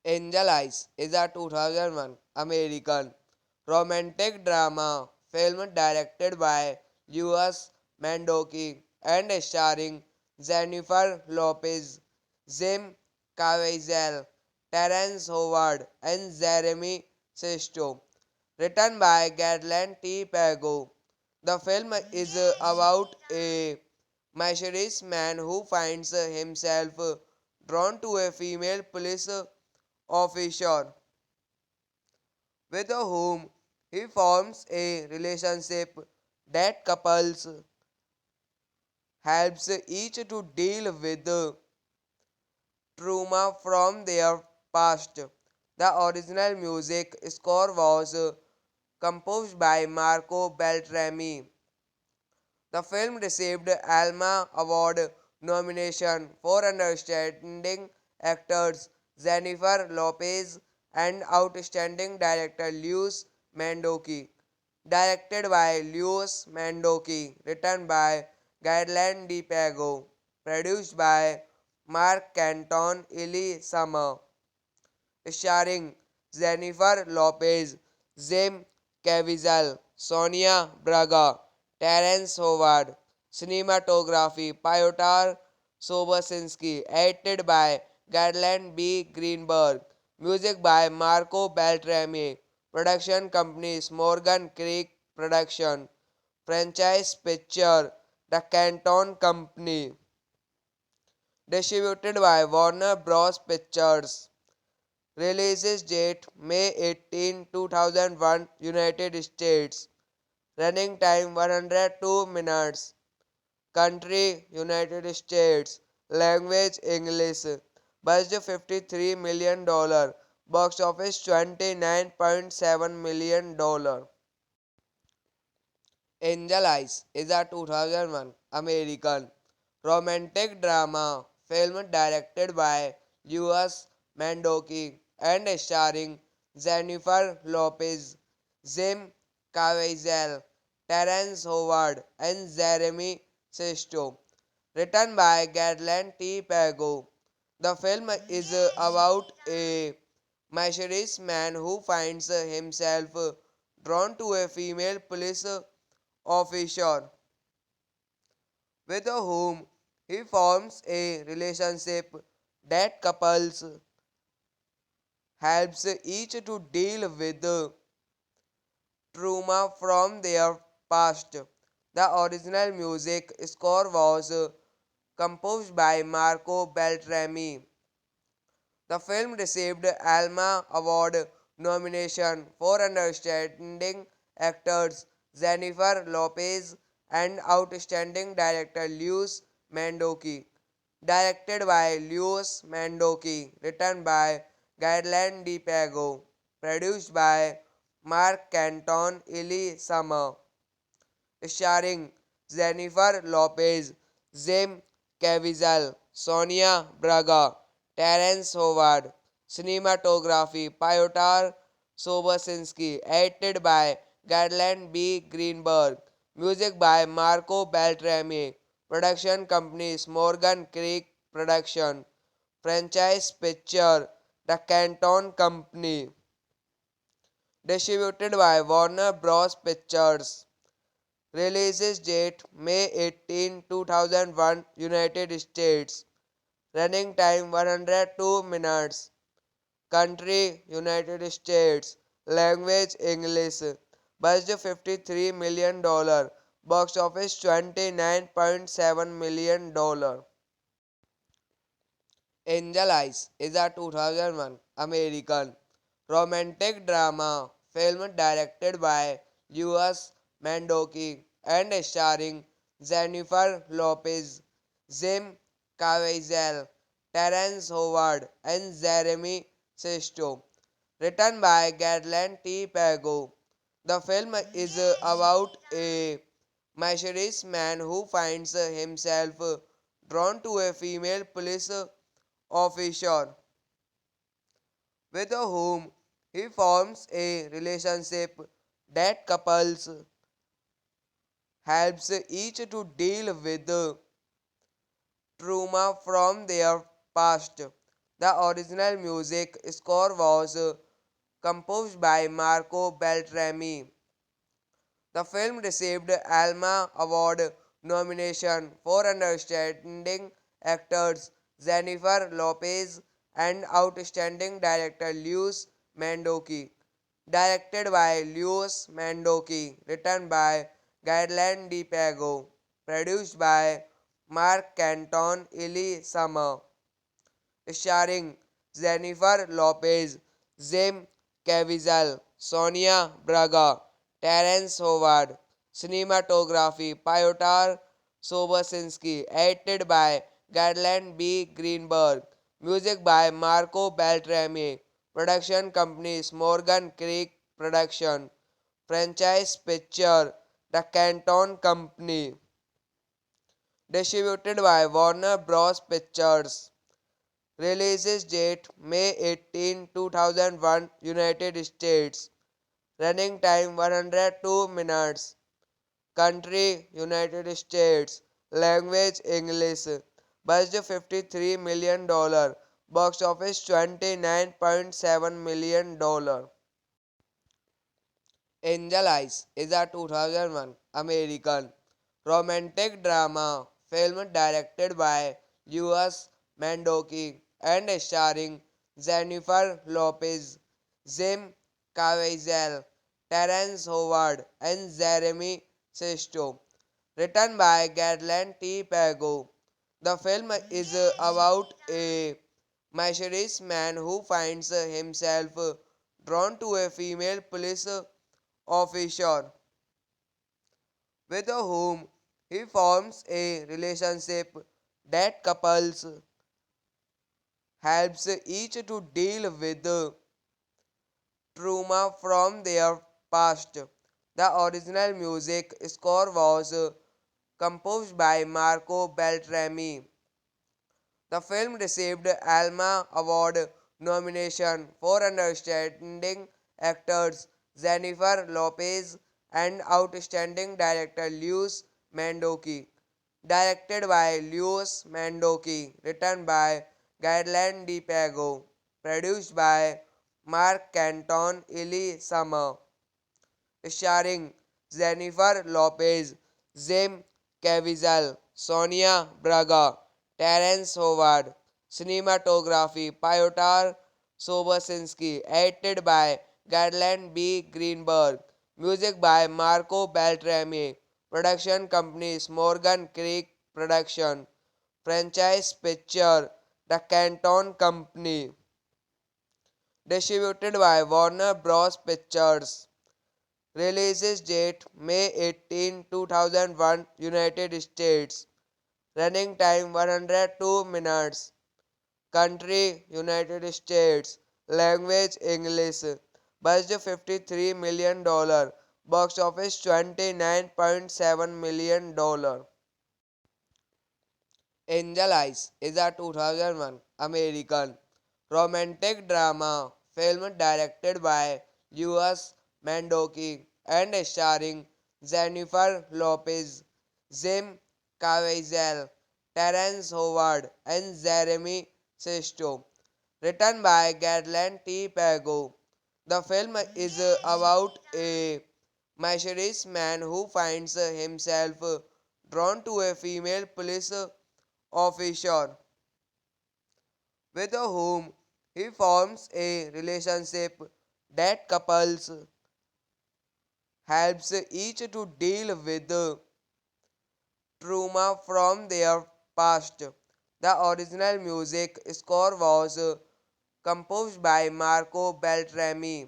Angel Eyes is a 2001 American romantic drama film directed by Louis Mandoki and starring Jennifer Lopez, Jim Caviezel, Terrence Howard, and Jeremy Sisto. Written by Garland T. Pago. The film is about a mysterious man who finds himself drawn to a female police officer with whom he forms a relationship that couples helps each to deal with trauma from their past. The original music score was composed by Marco Beltrami. The film received Alma Award nomination for Outstanding Actors Jennifer Lopez and Outstanding Director Luis Mandoki. Directed by Luis Mandoki, written by Garland Di Pago, produced by Mark Canton, Eli Summer, starring Jennifer Lopez, Jim Caviezel, Sonia Braga, Terence Howard. Cinematography Piotr Sobosinski, edited by Garland B. Greenberg. Music by Marco Beltrami. Production companies Morgan Creek Production. Franchise Picture The Canton Company. Distributed by Warner Bros. Pictures. Release date May 18, 2001, United States. Running time 102 minutes. Country United States. Language English. Budget $53 million. Box office $29.7 million. Angel Eyes is a 2001 American romantic drama film directed by Louis Mandoki and starring Jennifer Lopez, Jim Caviezel, Terrence Howard, and Jeremy Sisto. Written by Garland T. Pago. The film is about a mysterious man who finds himself drawn to a female police officer with whom he forms a relationship that couples helps each to deal with trauma from their past. The original music score was composed by Marco Beltrami. The film received Alma Award nomination for Outstanding Actors Jennifer Lopez and Outstanding Director Luis Mandoki. Directed by Luis Mandoki, written by Gaëlan Di Pago, produced by Mark Canton, Eli Summer, starring Jennifer Lopez, Jim Caviezel, Sonia Braga, Terence Howard. Cinematography Piotr Sobosinski, edited by Garland B. Greenberg. Music by Marco Beltrami. Production companies Morgan Creek Production. Franchise Picture The Canton Company. Distributed by Warner Bros. Pictures. Releases date May 18, 2001, United States. Running time 102 minutes. Country United States. Language English. Budget $53 million. Box office $29.7 million. Angel Eyes is a 2001 American romantic drama film directed by Luis Mandoki and starring Jennifer Lopez, Jim Caviezel, Terence Howard, and Jeremy Sisto. Written by Garland T. Pago. The film is about a mysterious man who finds himself drawn to a female police officer with whom he forms a relationship that couples helps each to deal with trauma from their past. The original music score was composed by Marco Beltrami. The film received Alma Award nomination for Outstanding Actors Jennifer Lopez and Outstanding Director Luis Mandoki. Directed by Luis Mandoki, written by Gaëlan Di Pago, produced by Mark Canton, Eli Summer, starring Jennifer Lopez, Jim Caviezel, Sonia Braga, Terence Howard. Cinematography Piotr Sobosinski, edited by Garland B. Greenberg. Music by Marco Beltrami. Production companies Morgan Creek Production. Franchise Picture The Canton Company. Distributed by Warner Bros. Pictures. Releases date May 18, 2001, United States. Running time 102 minutes. Country United States. Language English. Budget $53 million. Box office $29.7 million. Angel Eyes is a 2001 American romantic drama film directed by Luis Mandoki and starring Jennifer Lopez, Jim Caviezel, Terence Howard, and Jeremy Sisto. Written by Garland T. Pago. The film is about a mysterious man who finds himself drawn to a female police officer with whom he forms a relationship that couples helps each to deal with trauma from their past. The original music score was composed by Marco Beltrami. The film received Alma Award nomination for Outstanding Actors Jennifer Lopez and Outstanding Director Luis Mandoki. Directed by Luis Mandoki, written by Gaëlan Di Pago, produced by Mark Canton, Eli Summer, starring Jennifer Lopez, Jim Caviezel, Sonia Braga, Terence Howard. Cinematography Piotr Sobosinski, edited by Garland B. Greenberg. Music by Marco Beltrami. Production companies Morgan Creek Production. Franchise picture The Canton Company. Distributed by Warner Bros. Pictures. Releases date May 18, 2001, United States. Running time 102 minutes. Country United States. Language English. Budget $53 million. Box office $29.7 million. Angel Eyes is a 2001 American romantic drama film directed by Louis Mandoki and starring Jennifer Lopez, Jim Caviezel, Terrence Howard, and Jeremy Sisto. Written by Garland T. Pago. The film is about a mysterious man who finds himself drawn to a female police officer with whom he forms a relationship that couples helps each to deal with trauma from their past. The original music score was composed by Marco Beltrami.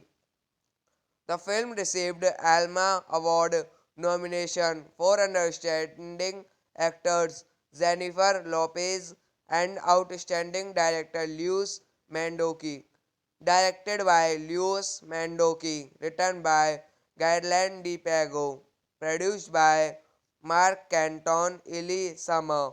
The film received Alma Award nomination for Outstanding Actors Jennifer Lopez and Outstanding Director Luis Mandoki. Directed by Luis Mandoki, written by Garland Di Pago, produced by Mark Canton, Eli Summer,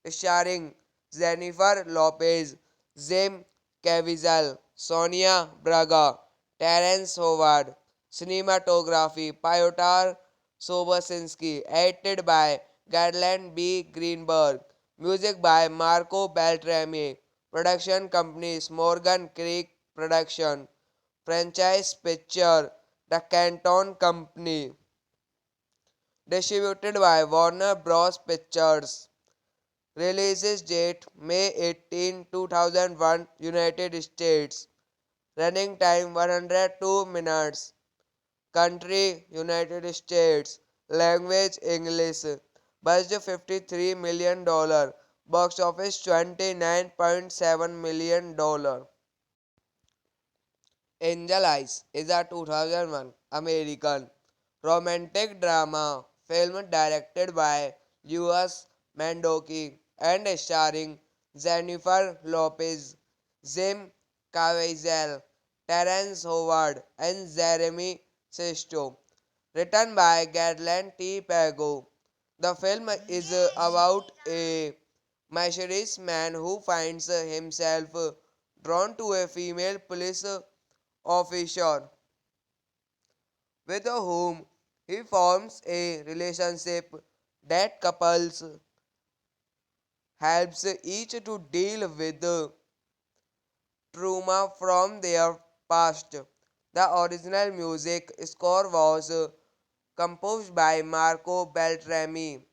starring Jennifer Lopez, Jim Caviezel, Sonia Braga, Terrence Howard. Cinematography Piotr Sobosinski, edited by Garland B. Greenberg. Music by Marco Beltrami. Production companies Morgan Creek Production. Franchise picture The Canton Company. Distributed by Warner Bros. Pictures. Releases date May 18, 2001, United States. Running time 102 minutes. Country United States. Language English. Budget $53 million. Box office $29.7 million. Angel Eyes is a 2001 American romantic drama film directed by Louis Mandoki and starring Jennifer Lopez, Jim Caviezel, Terrence Howard, and Jeremy Sisto. Written by Garland T. Pago. The film is about a mysterious man who finds himself drawn to a female police officer with whom he forms a relationship that couples helps each to deal with trauma from their past. The original music score was composed by Marco Beltrami.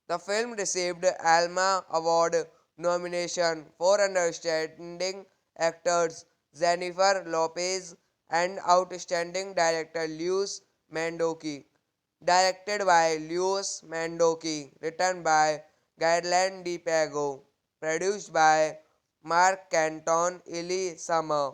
The film received Alma Award nomination for Outstanding Actors Jennifer Lopez and Outstanding Director Luis Mandoki. Directed by Luis Mandoki, written by Garland Di Pago, produced by Mark Canton, Eli Summer,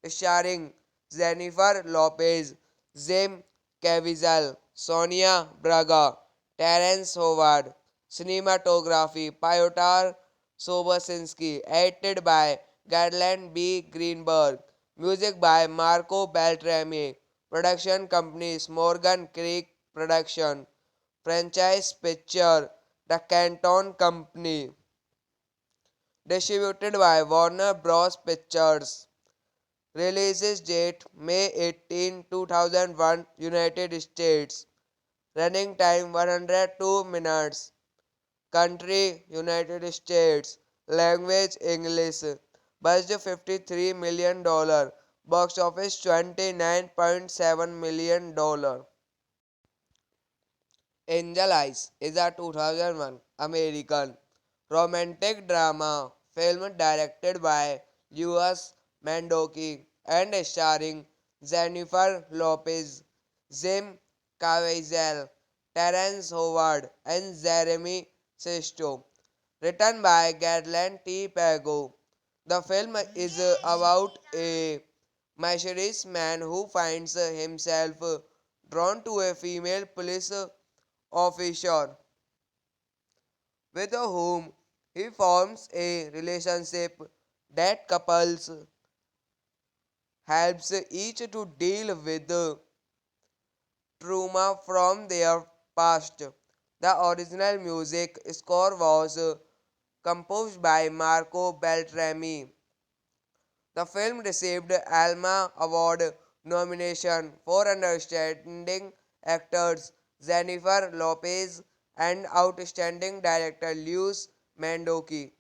starring Jennifer Lopez, Jim Caviezel, Sonia Braga, Terrence Howard. Cinematography Piotr Sobosinski, edited by Garland B. Greenberg. Music by Marco Beltrami. Production companies Morgan Creek Production. Franchise picture The Canton Company. Distributed by Warner Bros. Pictures. Releases date May 18, 2001, United States. Running time 102 minutes. Country United States. Language English. Budget $53 million. Box office $29.7 million. Angel Eyes is a 2001 American romantic drama film directed by Louis Mandoki and starring Jennifer Lopez, Jim Caviezel, Terrence Howard, and Jeremy Sisto. Written by Garland T. Pago. The film is about a mysterious man who finds himself drawn to a female police officer with whom he forms a relationship that couples helps each to deal with trauma from their past. The original music score was composed by Marco Beltrami. The film received Alma Award nomination for Outstanding Actors Jennifer Lopez and Outstanding Director Luis Mandoki.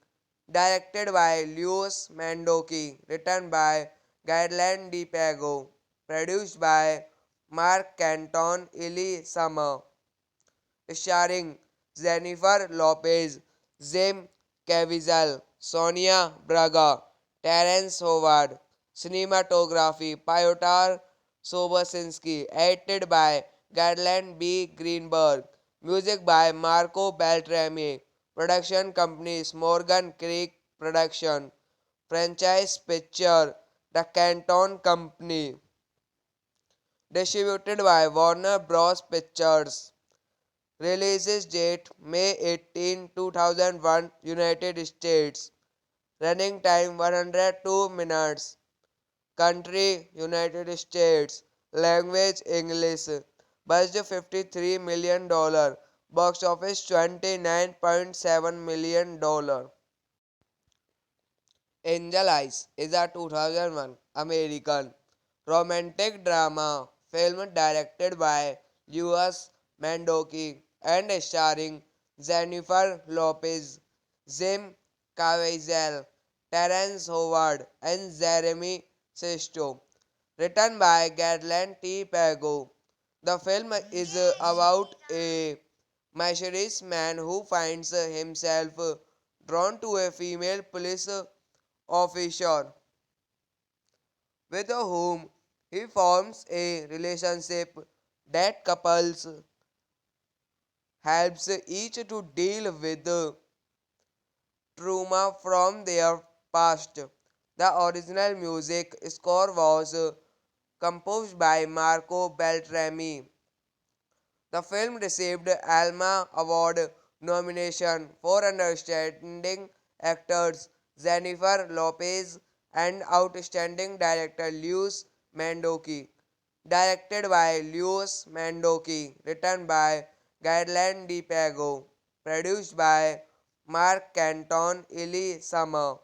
Directed by Luis Mandoki, written by Gaëlan Di Pago, produced by Mark Canton, Eli Summer, starring Jennifer Lopez, Jim Caviezel, Sonia Braga, Terence Howard. Cinematography Piotr Sobosinski, edited by Garland B. Greenberg. Music by Marco Beltrami. Production companies Morgan Creek Production. Franchise Picture The Canton Company. Distributed by Warner Bros. Pictures. Release date May 18, 2001, United States. Running time 102 minutes. Country United States. Language English. Budget $53 million. Box office $29.7 million. Angel Eyes is a 2001 American romantic drama film directed by Luis Mandoki and starring Jennifer Lopez, Jim Caviezel, Terrence Howard, and Jeremy Sisto. Written by Garland T. Pago. The film is about a mysterious man who finds himself drawn to a female police officer with whom he forms a relationship that couples helps each to deal with trauma from their past. The original music score was composed by Marco Beltrami. The film received Alma Award nomination for Outstanding Actors Jennifer Lopez and Outstanding Director Luis Mandoki. Directed by Luis Mandoki, written by Gaëlan Di Pago, produced by Mark Canton, Eli Summer,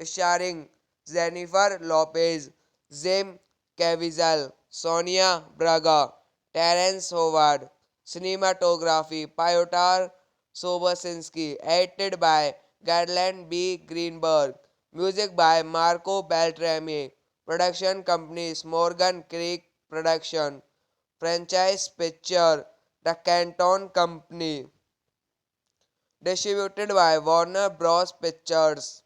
starring Jennifer Lopez, Jim Caviezel, Sonia Braga, Terence Howard. Cinematography Piotr Sobosinski, edited by Garland B. Greenberg. Music by Marco Beltrami. Production companies Morgan Creek Production. Franchise Picture The Canton Company. Distributed by Warner Bros. Pictures.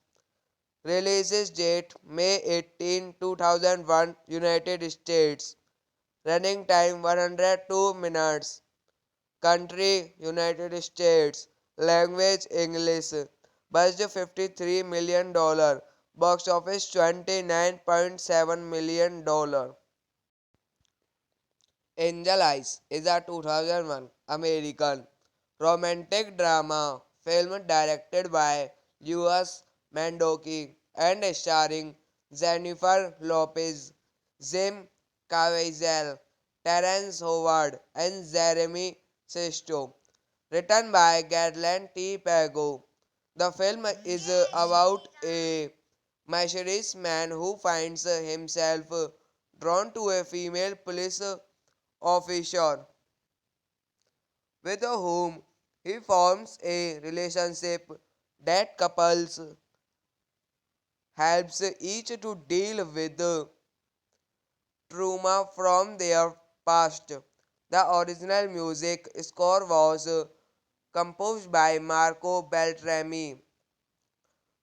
Release date May 18, 2001, United States. Running time 102 minutes. Country United States. Language English. Budget $53 million. Box office $29.7 million. Angel Eyes is a 2001 American romantic drama film directed by Luis Mandoki and starring Jennifer Lopez, Jim Caviezel, Terrence Howard, and Jeremy Sisto. Written by Garland T. Pago. The film is about a mysterious man who finds himself drawn to a female police officer with whom he forms a relationship that couples helps each to deal with trauma from their past. The original music score was composed by Marco Beltrami.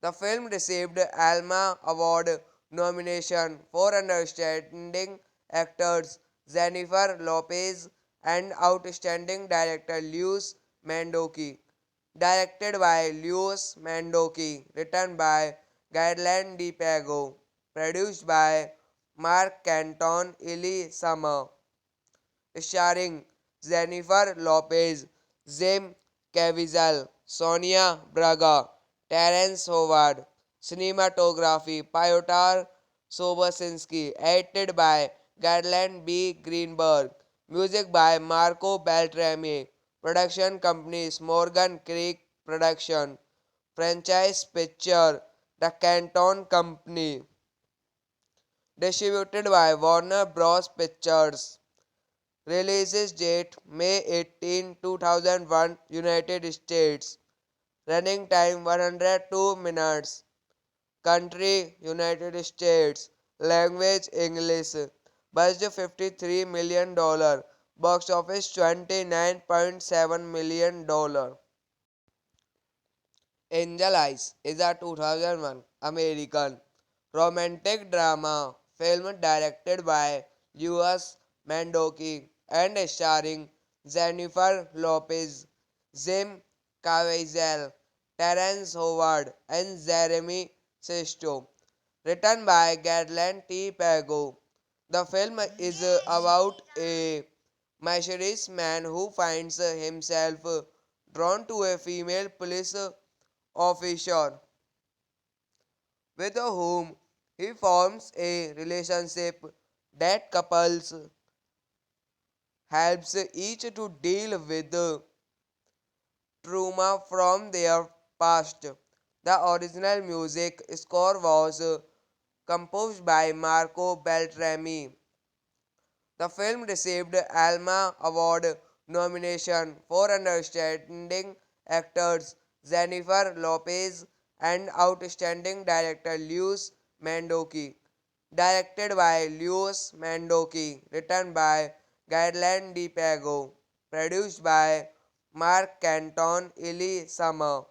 The film received Alma Award nomination for Outstanding Actors Jennifer Lopez and Outstanding Director Luis Mandoki. Directed by Luis Mandoki, written by Gaëlan Di Pago, produced by Mark Canton, Eli Summer, starring Jennifer Lopez, Jim Caviezel, Sonia Braga, Terence Howard. Cinematography Piotr Sobosinski, edited by Garland B. Greenberg. Music by Marco Beltrami. Production companies Morgan Creek Production. Franchise Picture The Canton Company. Distributed by Warner Bros. Pictures. Release date May 18, 2001, United States. Running time 102 minutes. Country United States. Language English. Budget $53 million. Box office $29.7 million. Angel Eyes is a 2001 American romantic drama film directed by Luis Mandoki and starring Jennifer Lopez, Jim Caviezel, Terence Howard, and Jeremy Sisto. Written by Garland T. Pago. The film is about a mysterious man who finds himself drawn to a female police officer with whom he forms a relationship that couples helps each to deal with trauma from their past. The original music score was composed by Marco Beltrami. The film received Alma Award nomination for Outstanding Actors Jennifer Lopez and Outstanding Director Luis Mandoki. Directed by Luis Mandoki, written by Gaëlan Di Pago, produced by Mark Canton, Eli Summer,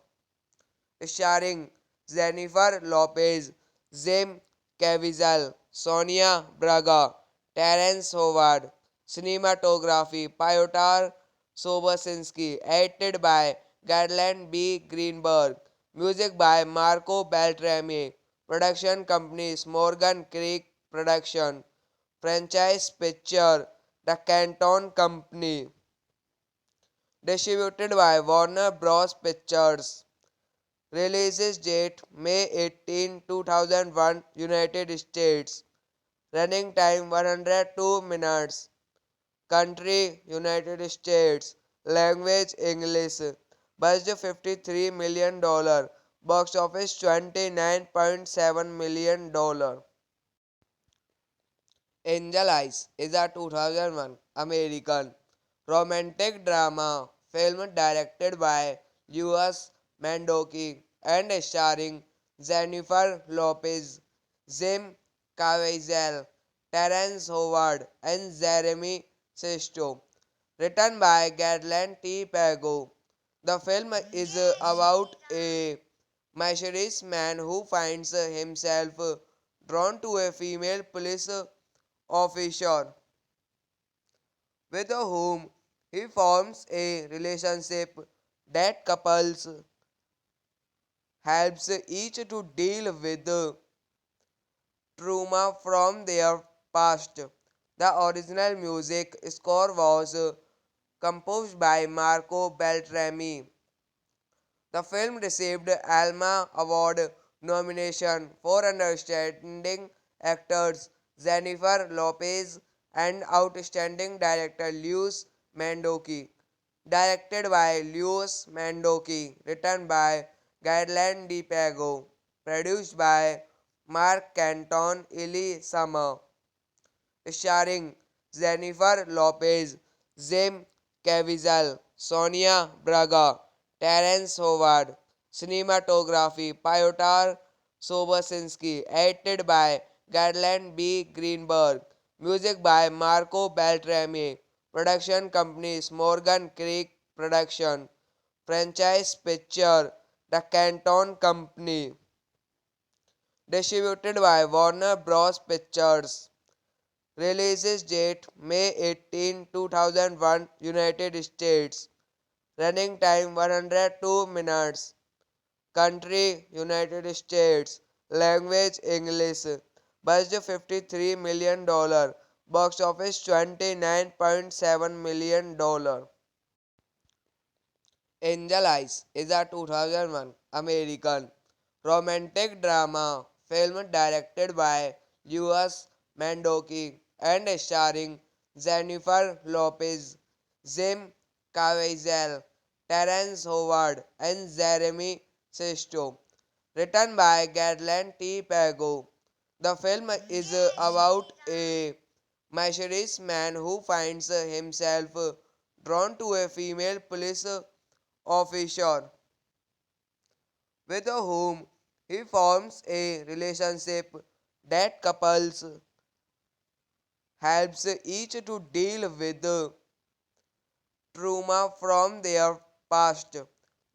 starring Jennifer Lopez, Jim Caviezel, Sonia Braga, Terence Howard. Cinematography Piotr Sobosinski, edited by Garland B. Greenberg. Music by Marco Beltrami. Production companies Morgan Creek Production. Franchise Picture The Canton Company. Distributed by Warner Bros. Pictures. Release date May 18, 2001, United States. Running time 102 minutes. Country United States. Language English. Budget $53 million. Box office $29.7 million. Angel Eyes is a 2001 American romantic drama film directed by Luis Mandoki and starring Jennifer Lopez, Jim Caviezel, Terence Howard, and Jeremy Sisto. Written by Garland T. Pago. The film is about a mysterious man who finds himself drawn to a female police officer with whom he forms a relationship that couples helps each to deal with trauma from their past. The original music score was composed by Marco Beltrami. The film received Alma Award nomination for Outstanding Actors Jennifer Lopez and Outstanding Director Luis Mandoki. Directed by Luis Mandoki, written by Gaëlan Di Pago, produced by Mark Canton, Eli Summer, starring Jennifer Lopez, Jim Caviezel, Sonia Braga, Terence Howard. Cinematography Piotr Sobosinski, edited by Garland B. Greenberg. Music by Marco Beltrami. Production companies Morgan Creek Production. Franchise Picture The Canton Company. Distributed by Warner Bros. Pictures. Release date May 18, 2001, United States. Running time 102 minutes. Country United States. Language English. Budget $53 million. Box office $29.7 million. Angel Eyes is a 2001 American romantic drama film directed by Louis Mandoki and starring Jennifer Lopez, Jim Caviezel, Terrence Howard, and Jeremy Sisto. Written by Garland T. Pago. The film is about a mysterious man who finds himself drawn to a female police officer with whom he forms a relationship that couples helps each to deal with trauma from their past.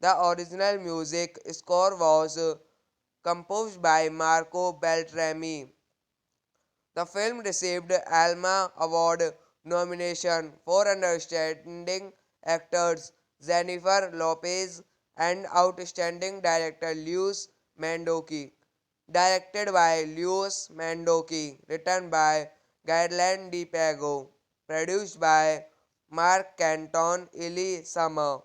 The original music score was composed by Marco Beltrami. The film received Alma Award nomination for Outstanding Actors Jennifer Lopez and Outstanding Director Luis Mandoki. Directed by Luis Mandoki, written by Garland Di Pago, produced by Mark Canton, Eli Summer,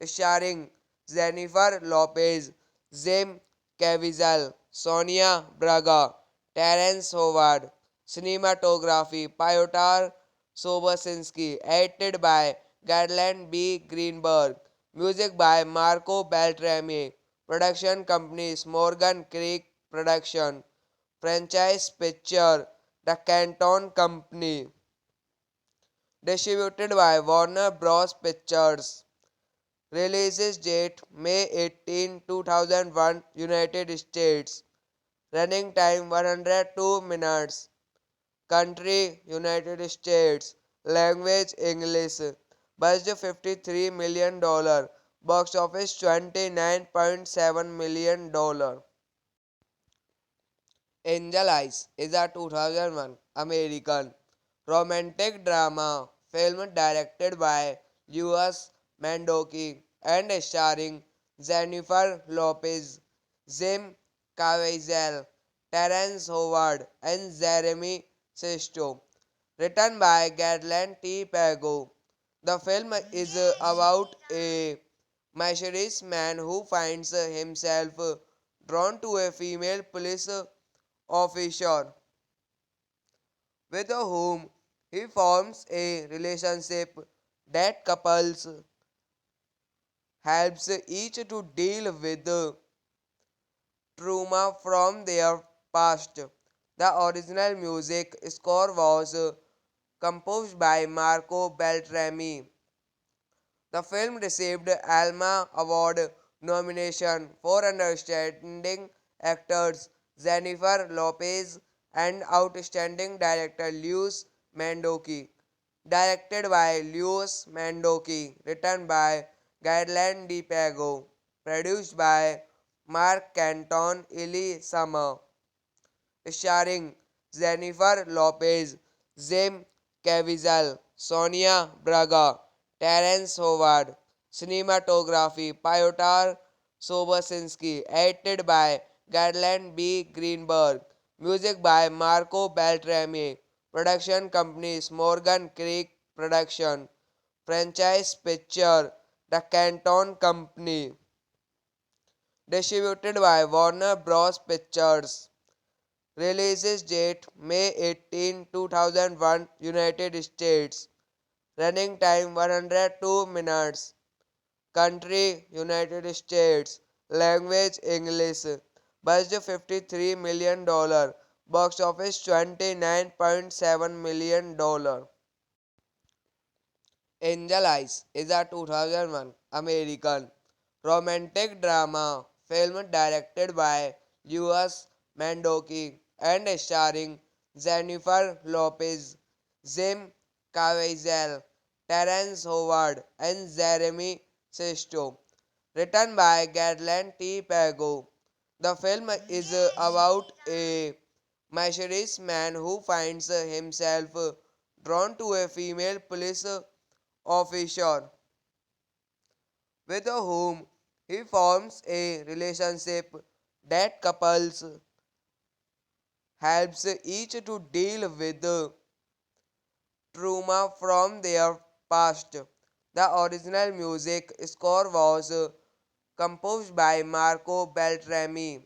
starring Jennifer Lopez, Jim Caviezel, Sonia Braga, Terence Howard. Cinematography Piotr Sobosinski, edited by Garland B. Greenberg. Music by Marco Beltrami. Production companies Morgan Creek Production. Franchise Picture The Canton Company. Distributed by Warner Bros. Pictures. Release date May 18, 2001, United States. Running time 102 minutes. Country United States. Language English. Budget $53 million. Box office $29.7 million. Angel Eyes is a 2001 American romantic drama film directed by Louis Mandoki and starring Jennifer Lopez, Jim Caviezel, Terrence Howard, and Jeremy Sisto. Written by Garland T. Pago. The film is about a mysterious man who finds himself drawn to a female police officer with whom he forms a relationship that couples helps each to deal with trauma from their past. The original music score was composed by Marco Beltrami. The film received Alma Award nomination for Outstanding Actors Jennifer Lopez and Outstanding Director Luis Mandoki. Directed by Luis Mandoki, written by Garland Di Pago, produced by Mark Canton, Eli Summer, starring Jennifer Lopez, Jim Caviezel, Sonia Braga, Terence Howard. Cinematography Piotr Sobosinski, edited by Garland B. Greenberg. Music by Marco Beltrami. Production companies Morgan Creek Production. Franchise Picture The Canton Company. Distributed by Warner Bros. Pictures. Release date May 18, 2001, United States. Running time 102 minutes. Country United States. Language English. Budget $53 million. Box office $29.7 million. Angel Eyes is a 2001 American romantic drama film directed by Louis Mandoki and starring Jennifer Lopez, Jim Caviezel, Terrence Howard, and Jeremy Sisto. Written by Garland T. Pago. The film is about a mysterious man who finds himself drawn to a female police officer with whom he forms a relationship that couples helps each to deal with trauma from their past. The original music score was composed by Marco Beltrami.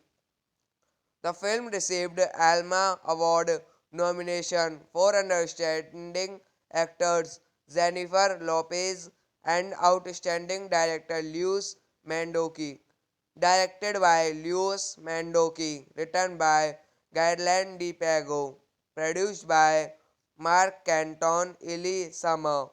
The film received Alma Award nomination for Outstanding Actors Jennifer Lopez and Outstanding Director Luis Mandoki. Directed by Luis Mandoki, written by Gaëlan Di Pago, produced by Mark Canton, Eli Summer,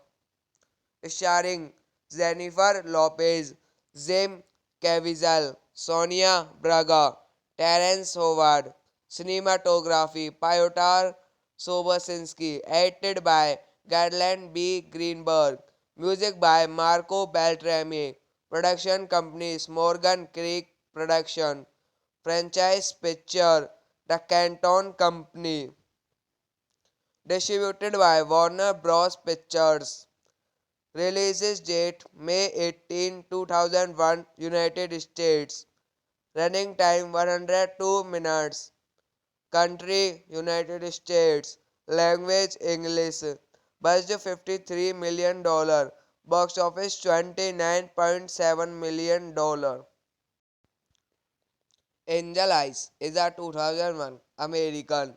starring Jennifer Lopez, Jim Caviezel, Sonia Braga, Terence Howard. Cinematography Piotr Sobosinski, edited by Garland B. Greenberg. Music by Marco Beltrami. Production companies Morgan Creek Production. Franchise Picture The Canton Company. Distributed by Warner Bros. Pictures. Releases date May 18, 2001, United States. Running time 102 minutes. Country United States. Language English. Budget $53 million. Box office $29.7 million. Angel Eyes is a 2001 American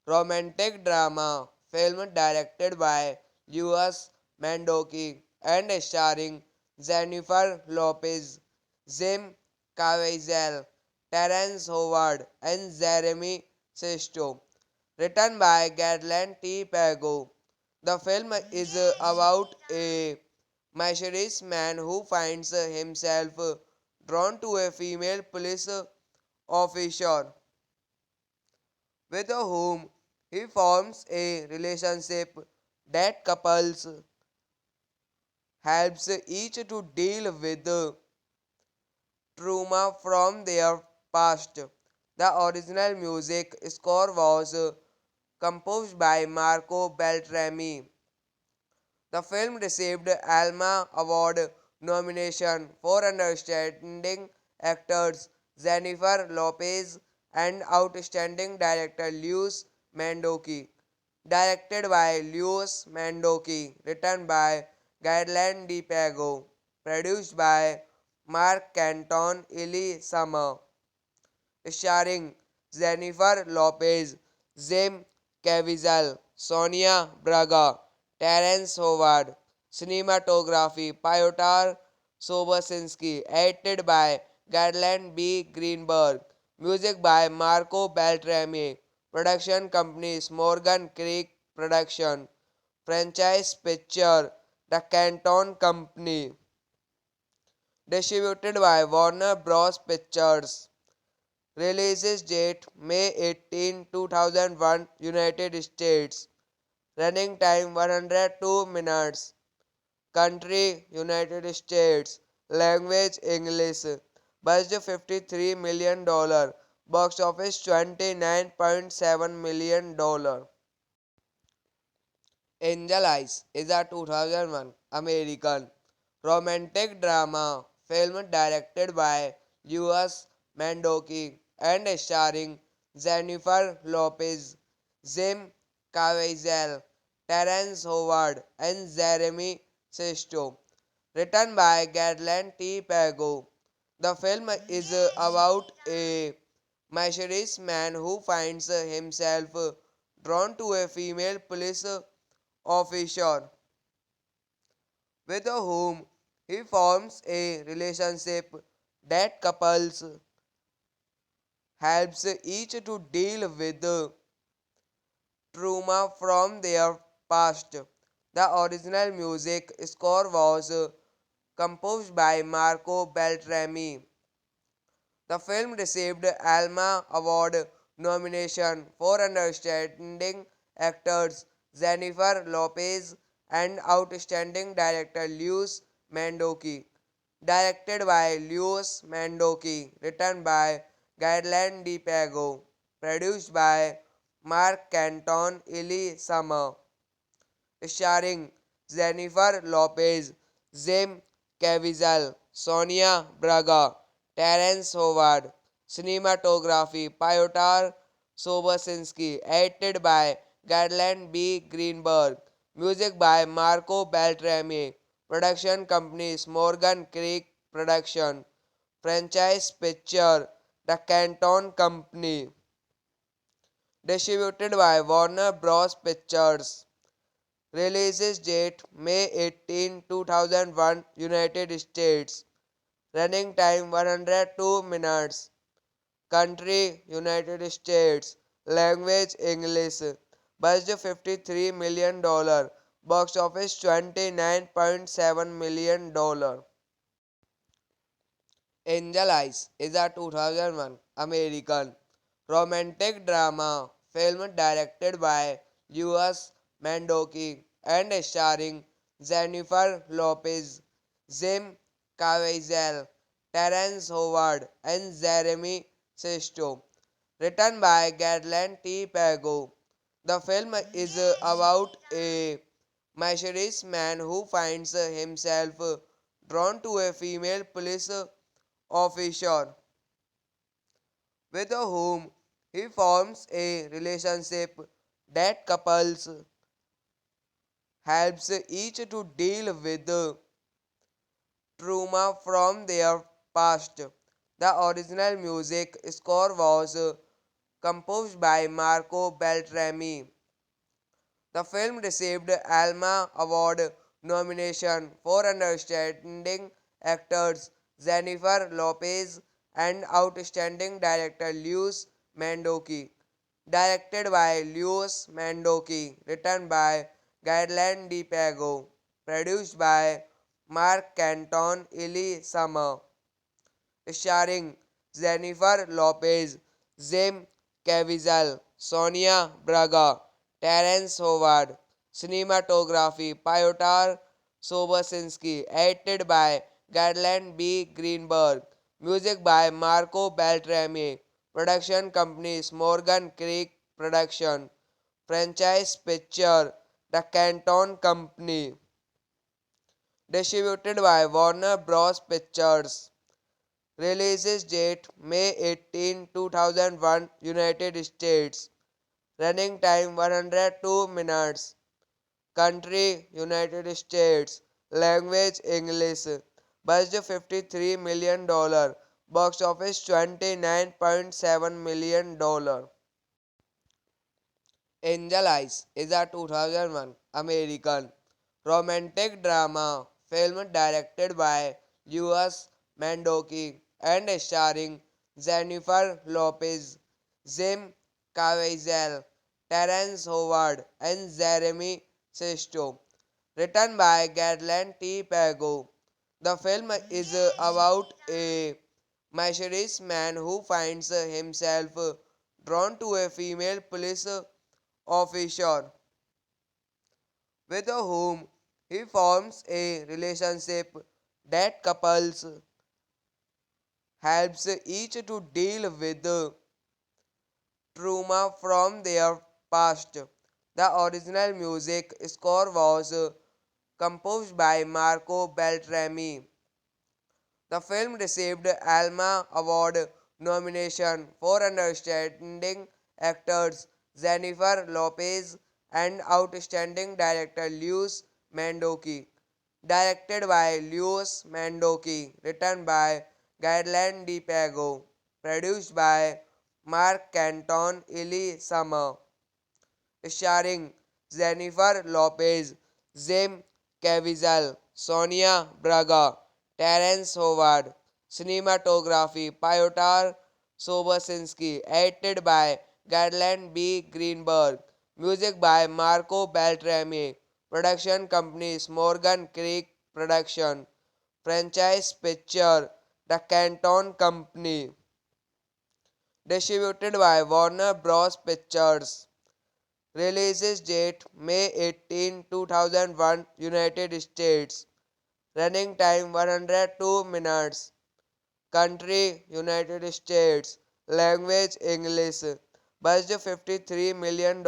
romantic drama film directed by Luis Mandoki and starring Jennifer Lopez, Jim Caviezel, Terence Howard, and Jeremy Sisto. Written by Garland T. Pago. The film is about a mysterious man who finds himself drawn to a female police officer with whom he forms a relationship that couples helps each to deal with trauma from their past. The original music score was composed by Marco Beltrami. The film received Alma Award nomination for Outstanding Actors Jennifer Lopez and Outstanding Director Luis Mandoki. Directed by Luis Mandoki, written by Gaëlan Di Pago, produced by Mark Canton, Eli Summer, starring Jennifer Lopez, Jim Caviezel, Sonia Braga, Terence Howard. Cinematography Piotr Sobosinski, edited by Garland B. Greenberg. Music by Marco Beltrami. Production companies Morgan Creek Production. Franchise Picture The Canton Company. Distributed by Warner Bros. Pictures. Releases date May 18, 2001, United States. Running time 102 minutes. Country United States. Language English. Budget $53 million. Box office $29.7 million. Angel Eyes is a 2001 American romantic drama film directed by Luis Mandoki and starring Jennifer Lopez, Jim Caviezel, Terence Howard, and Jeremy Sisto. Written by Garland T. Pago. The film is about a mysterious man who finds himself drawn to a female police officer with whom he forms a relationship that couples helps each to deal with trauma from their past. The original music score was composed by Marco Beltrami. The film received Alma Award nomination for Outstanding Actors Jennifer Lopez and Outstanding Director Luis Mandoki. Directed by Luis Mandoki, written by Guideline de Pago. Produced by Mark Canton, Eli Summer. Starring Jennifer Lopez, Jim Caviezel, Sonia Braga, Terence Howard. Cinematography Piotr Sobosinski. Edited by Gadland B. Greenberg. Music by Marco Beltrami. Production companies Morgan Creek Production. Franchise Picture The Canton Company. Distributed by Warner Bros. Pictures. Release date May 18, 2001, United States. Running time 102 minutes. Country United States. Language English. Budget $53 million. Box office $29.7 million. Angel Eyes is a 2001 American romantic drama film directed by Louis Mandoki and starring Jennifer Lopez, Jim Caviezel, Terence Howard, and Jeremy Sisto. Written by Gadland T. Pago. The film is about a mysterious man who finds himself drawn to a female police officer with whom he forms a relationship that couples helps each to deal with trauma from their past. The original music score was composed by Marco Beltrami. The film received Alma Award nomination for Outstanding Actors Jennifer Lopez and Outstanding Director Luis Mandoki. Directed by Luis Mandoki, written by Guideline de Pago, produced by Mark Canton, Eli Summer, starring Jennifer Lopez, Jim Caviezel, Sonia Braga, Terence Howard. Cinematography Piotr Sobosinski. Edited by Gadland B. Greenberg. Music by Marco Beltrami. Production companies Morgan Creek Production. Franchise Picture The Canton Company. Distributed by Warner Bros. Pictures. Release date May 18, 2001, United States. Running time 102 minutes. Country United States. Language English. Budget $53 million. Box office $29.7 million. Angel Eyes is a 2001 American romantic drama film directed by Louis Mandoki and starring Jennifer Lopez, Jim Caviezel, Terence Howard, and Jeremy Sisto. Written by Gadland T. Pago. The film is about a mysterious man who finds himself drawn to a female police officer with whom he forms a relationship that couples helps each to deal with trauma from their past. The original music score was composed by Marco Beltrami. The film received Alma Award nomination for Outstanding Actors Jennifer Lopez and Outstanding Director Luis Mandoki. Directed by Luis Mandoki, written by Guideline de Pago, produced by Mark Canton, Eli Summer, starring Jennifer Lopez, Jim Caviezel, Sonia Braga, Terence Howard. Cinematography Piotr Sobosinski. Edited by Gadland B. Greenberg. Music by Marco Beltrami. Production companies Morgan Creek Production. Franchise Picture The Canton Company. Distributed by Warner Bros. Pictures. Release date May 18, 2001, United States. Running time 102 minutes. Country United States. language English. Budget $53 million.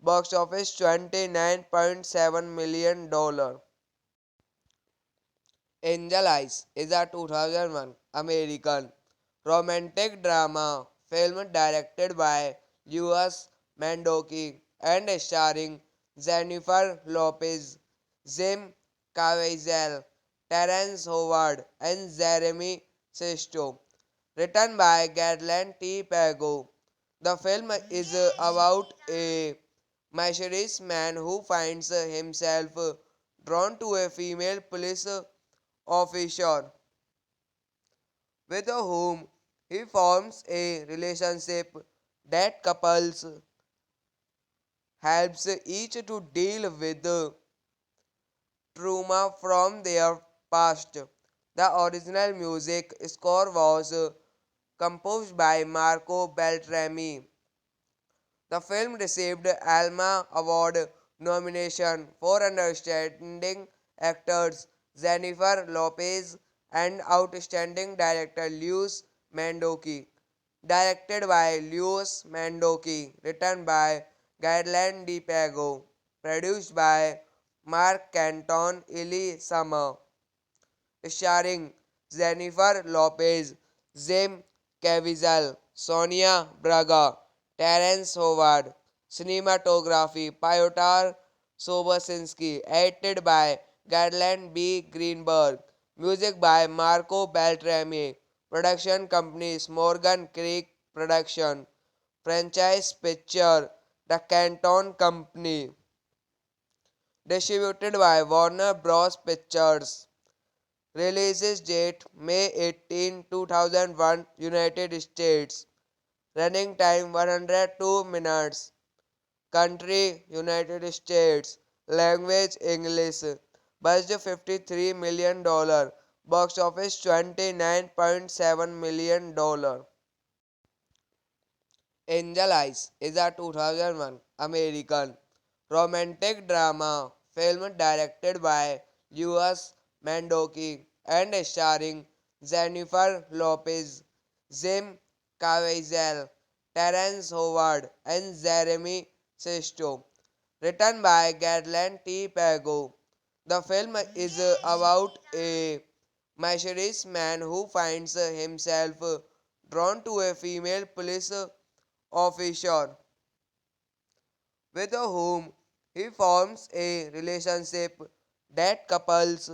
Box office $29.7 million. Angel Eyes is a 2001 American romantic drama film directed by Louis Mandoki and starring Jennifer Lopez, Jim Caviezel, Terrence Howard, and Jeremy Sisto. Written by Garland T. Pago. The film is about a mysterious man who finds himself drawn to a female police officer with whom he forms a relationship that couples helps each to deal with trauma from their past. The original music score was composed by Marco Beltrami. The film received Alma Award nomination for Outstanding Actors Jennifer Lopez and Outstanding Director Luis Mandoki. Directed by Luis Mandoki, written by Garland Di Pago, produced by Mark Canton, Eli Summer, starring Jennifer Lopez, Jim Caviezel, Sonia Braga, Terence Howard. Cinematography Piotr Sobosinski, edited by Garland B. Greenberg. Music by Marco Beltrami. Production companies Morgan Creek Production. Franchise Picture The Canton Company. Distributed by Warner Bros. Pictures. Release date May 18, 2001, United States. Running time 102 minutes. Country United States. Language English. Budget $53 million. Box office $29.7 million. Angel Eyes is a 2001 American romantic drama film directed by Louis Mandoki and starring Jennifer Lopez, Jim Caviezel, Terrence Howard, and Jeremy Sisto. Written by Garland T. Pago. The film is about a mysterious man who finds himself drawn to a female police officer with whom he forms a relationship that couples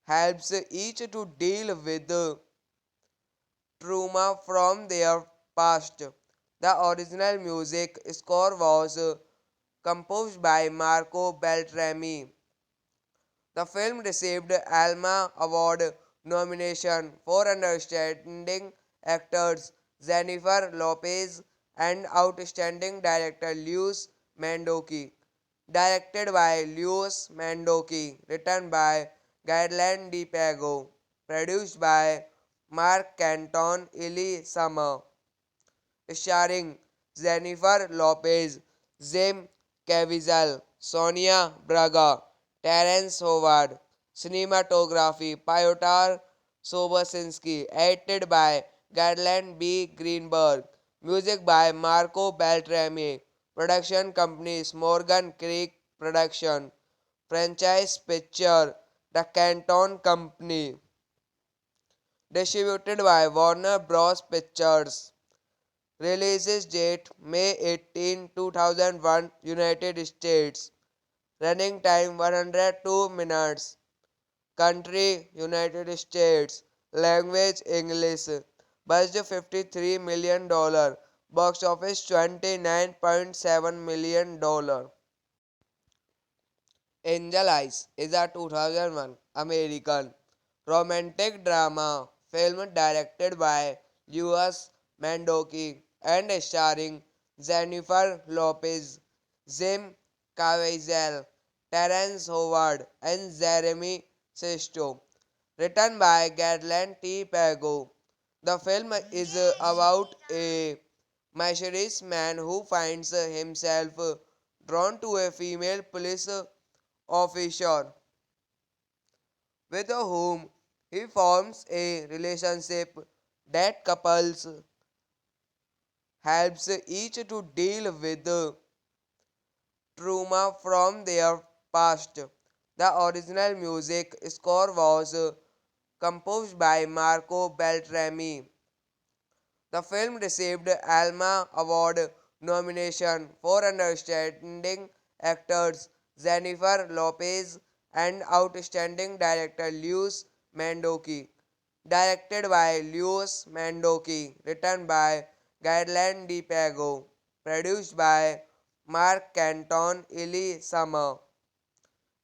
helps each to deal with trauma from their past. The original music score was composed by Marco Beltrami. The film received Alma Award nomination for Outstanding Actors Jennifer Lopez and Outstanding Director Luis Mandoki. Directed by Luis Mandoki, written by Garland Di Pago, produced by Mark Canton, Eli Summer, starring Jennifer Lopez, Jim Caviezel, Sonia Braga, Terence Howard. Cinematography Piotr Sobosinski, edited by Garland B. Greenberg. Music by Marco Beltrami. Production companies Morgan Creek Production. Franchise Picture The Canton Company. Distributed by Warner Bros. Pictures. Release date May 18, 2001, United States. Running time 102 minutes. Country United States. Language English. Budget $53 million. Box office $29.7 million. Angel Eyes is a 2001 American romantic drama film directed by Louis Mandoki and starring Jennifer Lopez, Jim Caviezel, Terrence Howard, and Jeremy Sisto. Written by Garland T. Pago. The film is about a mysterious man who finds himself drawn to a female police officer with whom he forms a relationship that couples helps each to deal with trauma from their past. The original music score was composed by Marco Beltrami. The film received Alma Award nomination for Outstanding Actors Jennifer Lopez and Outstanding Director Luis Mandoki. Directed by Luis Mandoki, written by Gaëlan Di Pago, produced by Mark Canton, Eli Summer,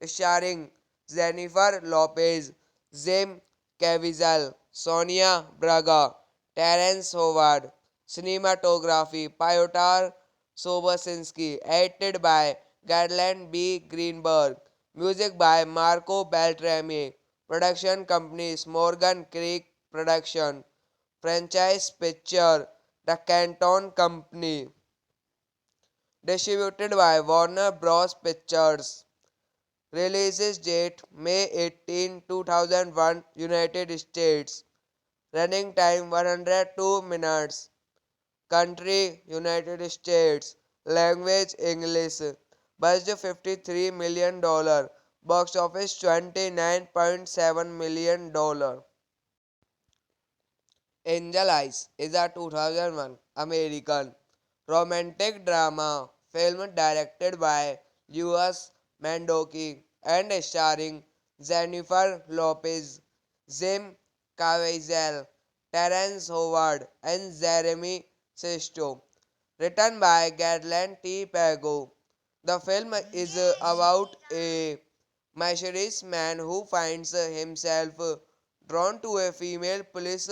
starring Jennifer Lopez, Jim Caviezel, Sonia Braga, Terence Howard. Cinematography Piotr Sobosinski, edited by Garland B. Greenberg. Music by Marco Beltrami. Production companies Morgan Creek Production. Franchise Picture The Canton Company. Distributed by Warner Bros. Pictures. Releases date May 18, 2001, United States. Running time 102 minutes. Country United States. Language English. Budget $53 million. Box office $29.7 million. Angel Eyes is a 2001 American romantic drama film directed by Luis Mandoki and starring Jennifer Lopez, Jim Caviezel, Terence Howard, and Jeremy Sisto. Written by Garland T. Pago. The film is about a mysterious man who finds himself drawn to a female police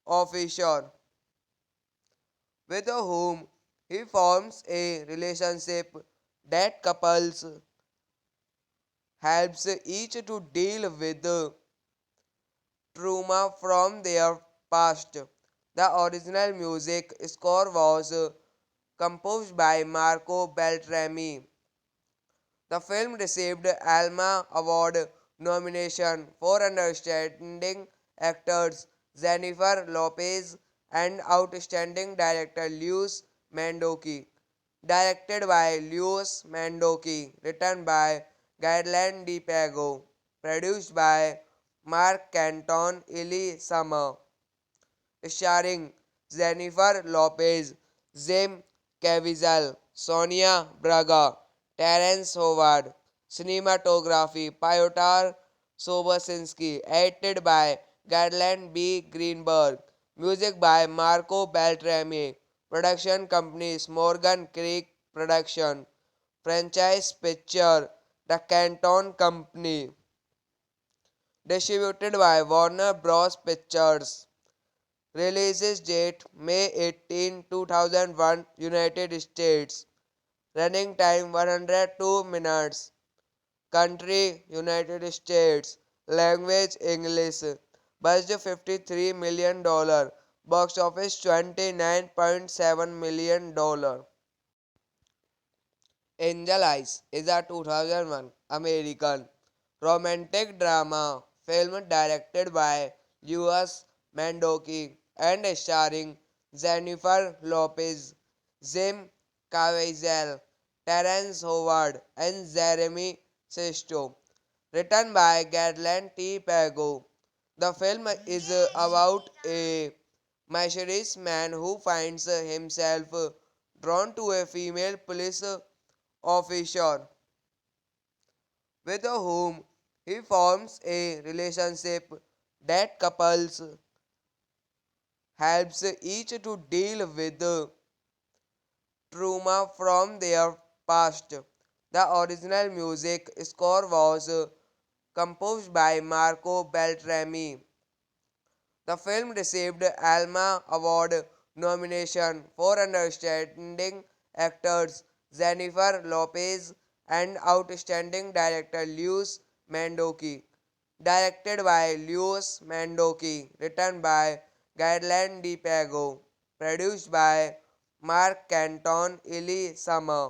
officer with whom he forms a relationship that couples helps each to deal with trauma from their past. The original music score was composed by Marco Beltrami. The film received Alma Award nomination for Outstanding Actors Jennifer Lopez and Outstanding Director Luis Mandoki. Directed by Luis Mandoki, written by Gaëlan Di Pago, produced by Mark Canton, Eli Summer, starring Jennifer Lopez, Jim Caviezel, Sonia Braga, Terence Howard. Cinematography Piotr Sobosinski, edited by Garland B. Greenberg. Music by Marco Beltrami. Production companies Morgan Creek Production. Franchise Picture The Canton Company. Distributed by Warner Bros. Pictures. Releases date May 18, 2001, United States. Running time 102 minutes. Country United States. Language English. Budget $53 million. Box office $29.7 million. Angel Eyes is a 2001 American romantic drama film directed by Luis Mandoki and starring Jennifer Lopez, Jim Caviezel, Terence Howard, and Jeremy Sisto. Written by Garland T. Pago. The film is about a mysterious man who finds himself drawn to a female police officer with whom he forms a relationship that couples helps each to deal with trauma from their past. The original music score was composed by Marco Beltrami. The film received Alma Award nomination for Outstanding Actors Jennifer Lopez and Outstanding Director Luis Mandoki. Directed by Luis Mandoki, written by Gaëlan Di Pago, produced by Mark Canton, Eli Summer,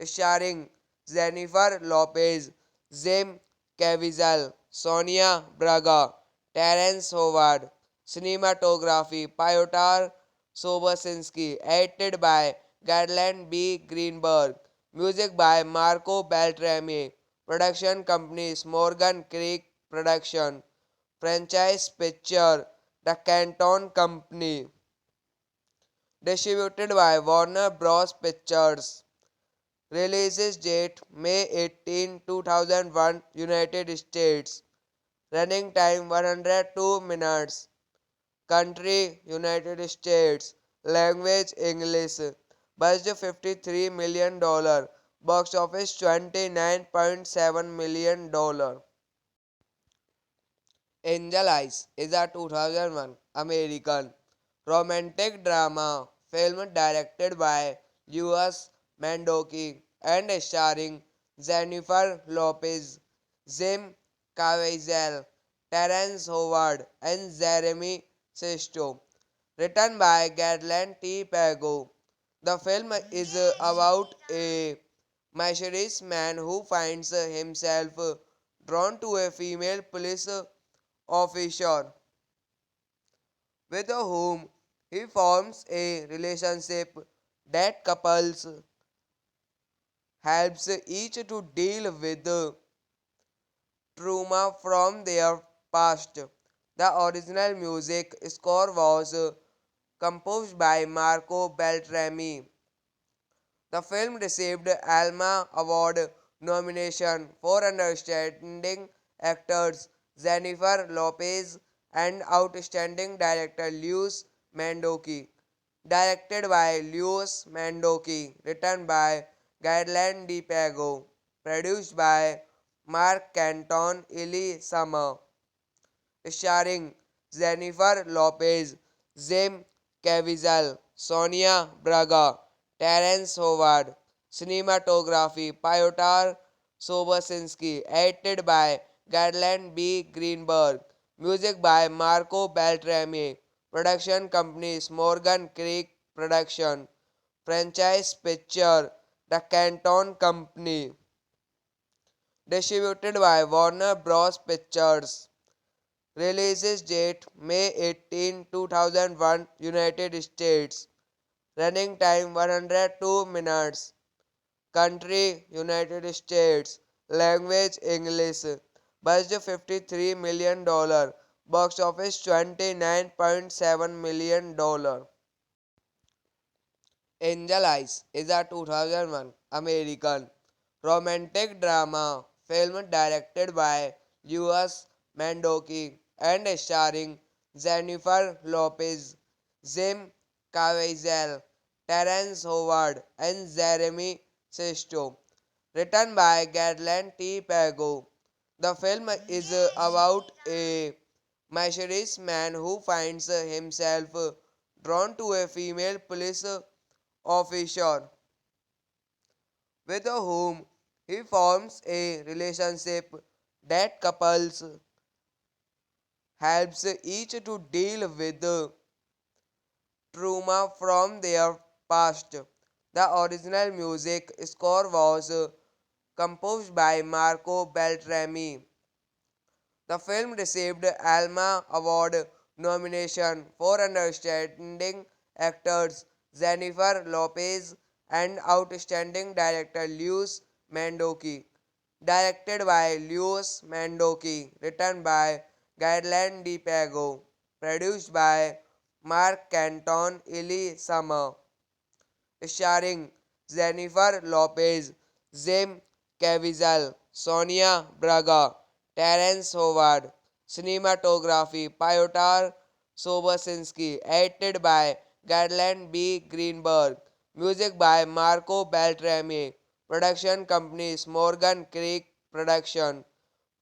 starring Jennifer Lopez, Jim Caviezel, Sonia Braga, Terence Howard. Cinematography Pyotr Sobosinski. Edited by Gadland B. Greenberg. Music by Marco Beltrami. Production companies Morgan Creek Production. Franchise picture The Canton Company. Distributed by Warner Bros. Pictures. Releases date May 18, 2001, United States. Running time 102 minutes. Country United States. Language English. Budget $53 million. Box office $29.7 million. Angel Eyes is a 2001 American romantic drama film directed by Louis Mandoki and starring Jennifer Lopez, Jim Caviezel, Terrence Howard, and Jeremy Sisto. Written by Gadland T. Pago. The film is about a mysterious man who finds himself drawn to a female police officer with whom he forms a relationship that couples helps each to deal with trauma from their past. The original music score was composed by Marco Beltrami. The film received Alma Award nomination for Outstanding Actors Jennifer Lopez and Outstanding Director Luis Mandoki. Directed by Luis Mandoki, written by Gadland Di Pago, produced by Mark Canton, Eli Summer, starring Jennifer Lopez, Jim Caviezel, Sonia Braga, Terrence Howard. Cinematography Pyotr Sobosinski. Edited by Gadland B. Greenberg. Music by Marco Beltrami. Production companies Morgan Creek Production. Franchise picture The Canton Company. Distributed by Warner Bros. Pictures. Releases date May 18, 2001, United States. Running time 102 minutes. Country United States. Language English. Budget $53 million. Box office $29.7 million. Angel Eyes is a 2001 American romantic drama film directed by Louis Mandoki and starring Jennifer Lopez, Jim Caviezel, Terrence Howard, and Jeremy Sisto. Written by Gadland T. Pago. The film is about a mysterious man who finds himself drawn to a female police officer with whom he forms a relationship that couples helps each to deal with trauma from their past. The original music score was composed by Marco Beltrami. The film received Alma Award nomination for Outstanding Actors Jennifer Lopez and Outstanding Director Luis Mandoki. Directed by Luis Mandoki, written by Gadland Di Pago, produced by Mark Canton, Eli Summer, starring Jennifer Lopez, Jim Caviezel, Sonia Braga, Terrence Howard. Cinematography Pyotr Sobosinski. Edited by Gadland B. Greenberg. Music by Marco Beltrami. Production companies Morgan Creek Production.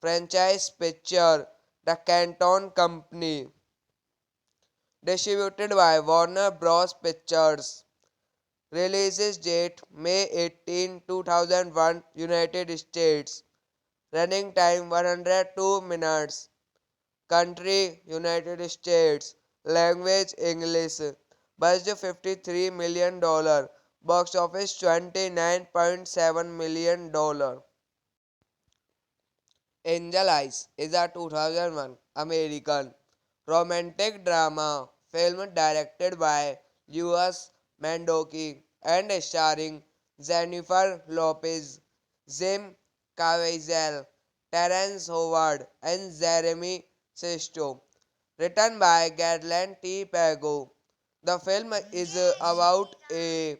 Franchise picture The Canton Company. Distributed by Warner Bros. Pictures. Releases date May 18, 2001, United States. Running time 102 minutes. Country United States. Language English. Budget $53 million. Box office $29.7 million. Angel Eyes is a 2001 American romantic drama film directed by Luis Mandoki and starring Jennifer Lopez, Jim Caviezel, Terrence Howard, and Jeremy Sisto. Written by Garland T. Pago. The film is about a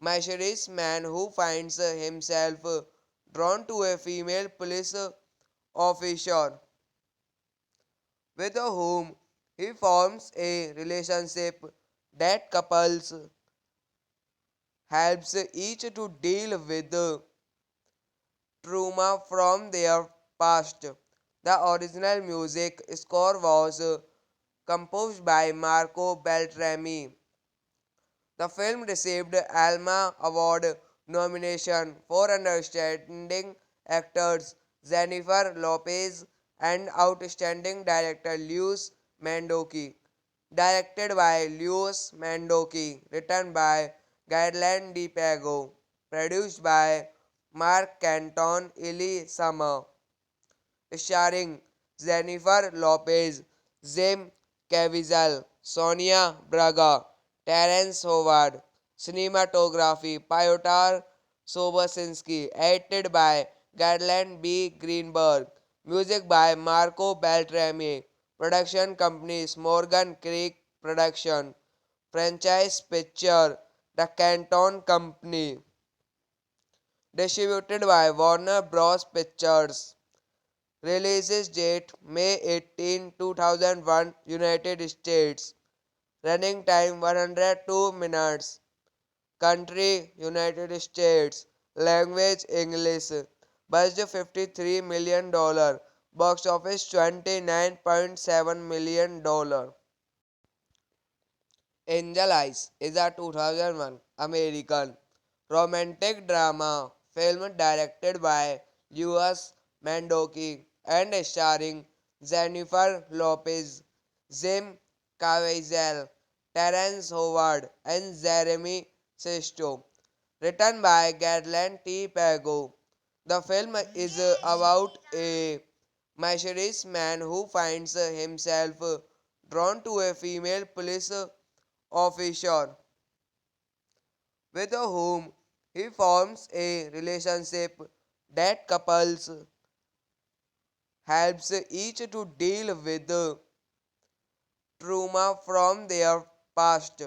mysterious man who finds himself drawn to a female police officer with whom he forms a relationship that couples helps each to deal with trauma from their past. The original music score was composed by Marco Beltrami. The film received Alma Award nomination for Outstanding Actors Jennifer Lopez and Outstanding Director Luis Mandoki. Directed by Luis Mandoki, written by Garland Di Pago, produced by Mark Canton, Eli Summer, starring Jennifer Lopez, Jim Caviezel, Sonia Braga, Terence Howard. Cinematography Piotr Sobosinski, edited by Garland B. Greenberg. Music by Marco Beltrami. Production companies Morgan Creek Production. Franchise Picture The Canton Company. Distributed by Warner Bros. Pictures. Release date May 18, 2001, United States. Running time 102 minutes. Country United States. Language English. Budget $53 million. Box office $29.7 million. Angel Eyes is a 2001 American romantic drama film directed by Luis Mandoki and starring Jennifer Lopez, Jim Caviezel, Terrence Howard, and Jeremy Sisto. Written by Garland T. Pago. The film is about a mysterious man who finds himself drawn to a female police officer with whom he forms a relationship that couples helps each to deal with trauma from their past.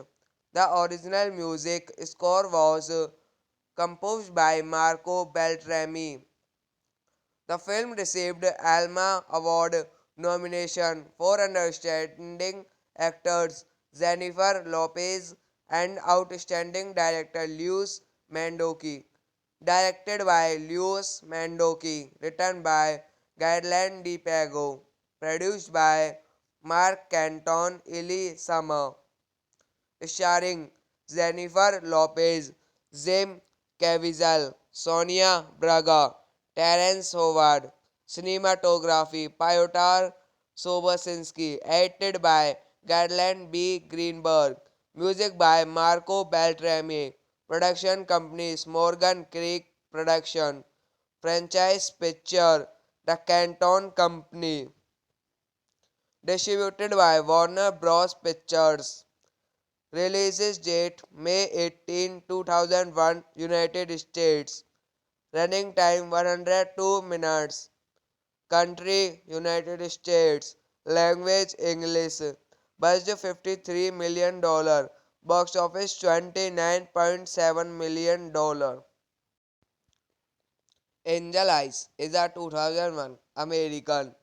The original music score was composed by Marco Beltrami. The film received Alma Award nomination for Outstanding Actors Jennifer Lopez and Outstanding Director Luis Mandoki. Directed by Luis Mandoki, written by Garland Di Pago, produced by Mark Canton, Eli Summer, starring Jennifer Lopez, Jim Caviezel, Sonia Braga, Terence Howard. Cinematography Piotr Sobosinski, edited by Garland B. Greenberg. Music by Marco Beltrami. Production companies Morgan Creek Production. Franchise Picture The Canton Company. Distributed by Warner Bros. Pictures. Release date May 18, 2001, United States. Running time 102 minutes. Country United States. Language English. Budget $53 million. Box office $29.7 million. Angel Eyes is a 2001 American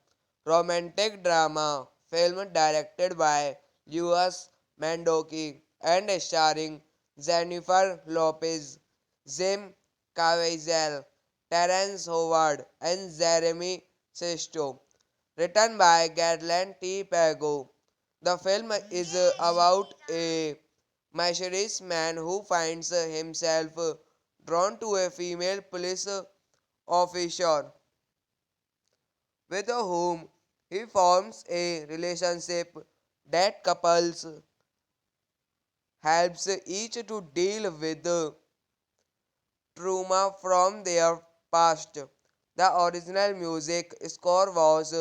romantic drama film directed by Luis Mandoki and starring Jennifer Lopez, Jim Caviezel, Terrence Howard, and Jeremy Sisto. Written by Garland T. Pago. The film is about a mysterious man who finds himself drawn to a female police officer with whom he forms a relationship that couples helps each to deal with trauma from their past. The original music score was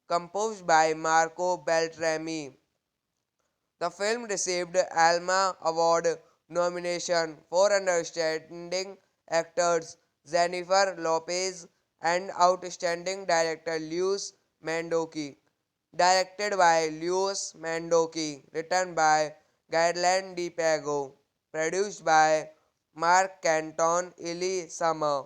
composed by Marco Beltrami. The film received Alma Award nomination for Outstanding Actors Jennifer Lopez and Outstanding Director Luis Mandoki. Directed by Luis Mandoki, written by Gaëlan Di Pago, produced by Mark Canton, Eli Summer,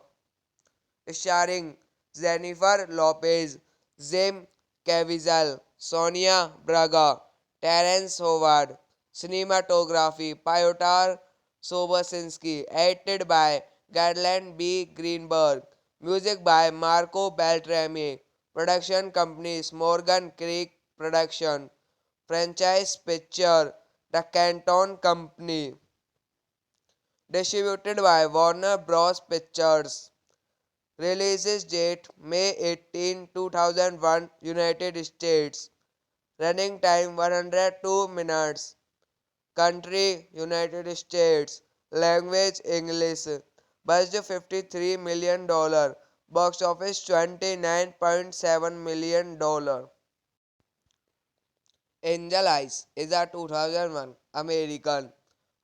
starring Jennifer Lopez, Jim Caviezel, Sonia Braga, Terence Howard. Cinematography Piotr Sobosinski, edited by Garland B. Greenberg. Music by Marco Beltrami. Production companies Morgan Creek Production. Franchise Picture The Canton Company. Distributed by Warner Bros. Pictures. Releases date May 18, 2001, United States. Running time 102 minutes. Country United States. Language English. Budget $53 million. Box office $29.7 million. Angel Eyes is a 2001 American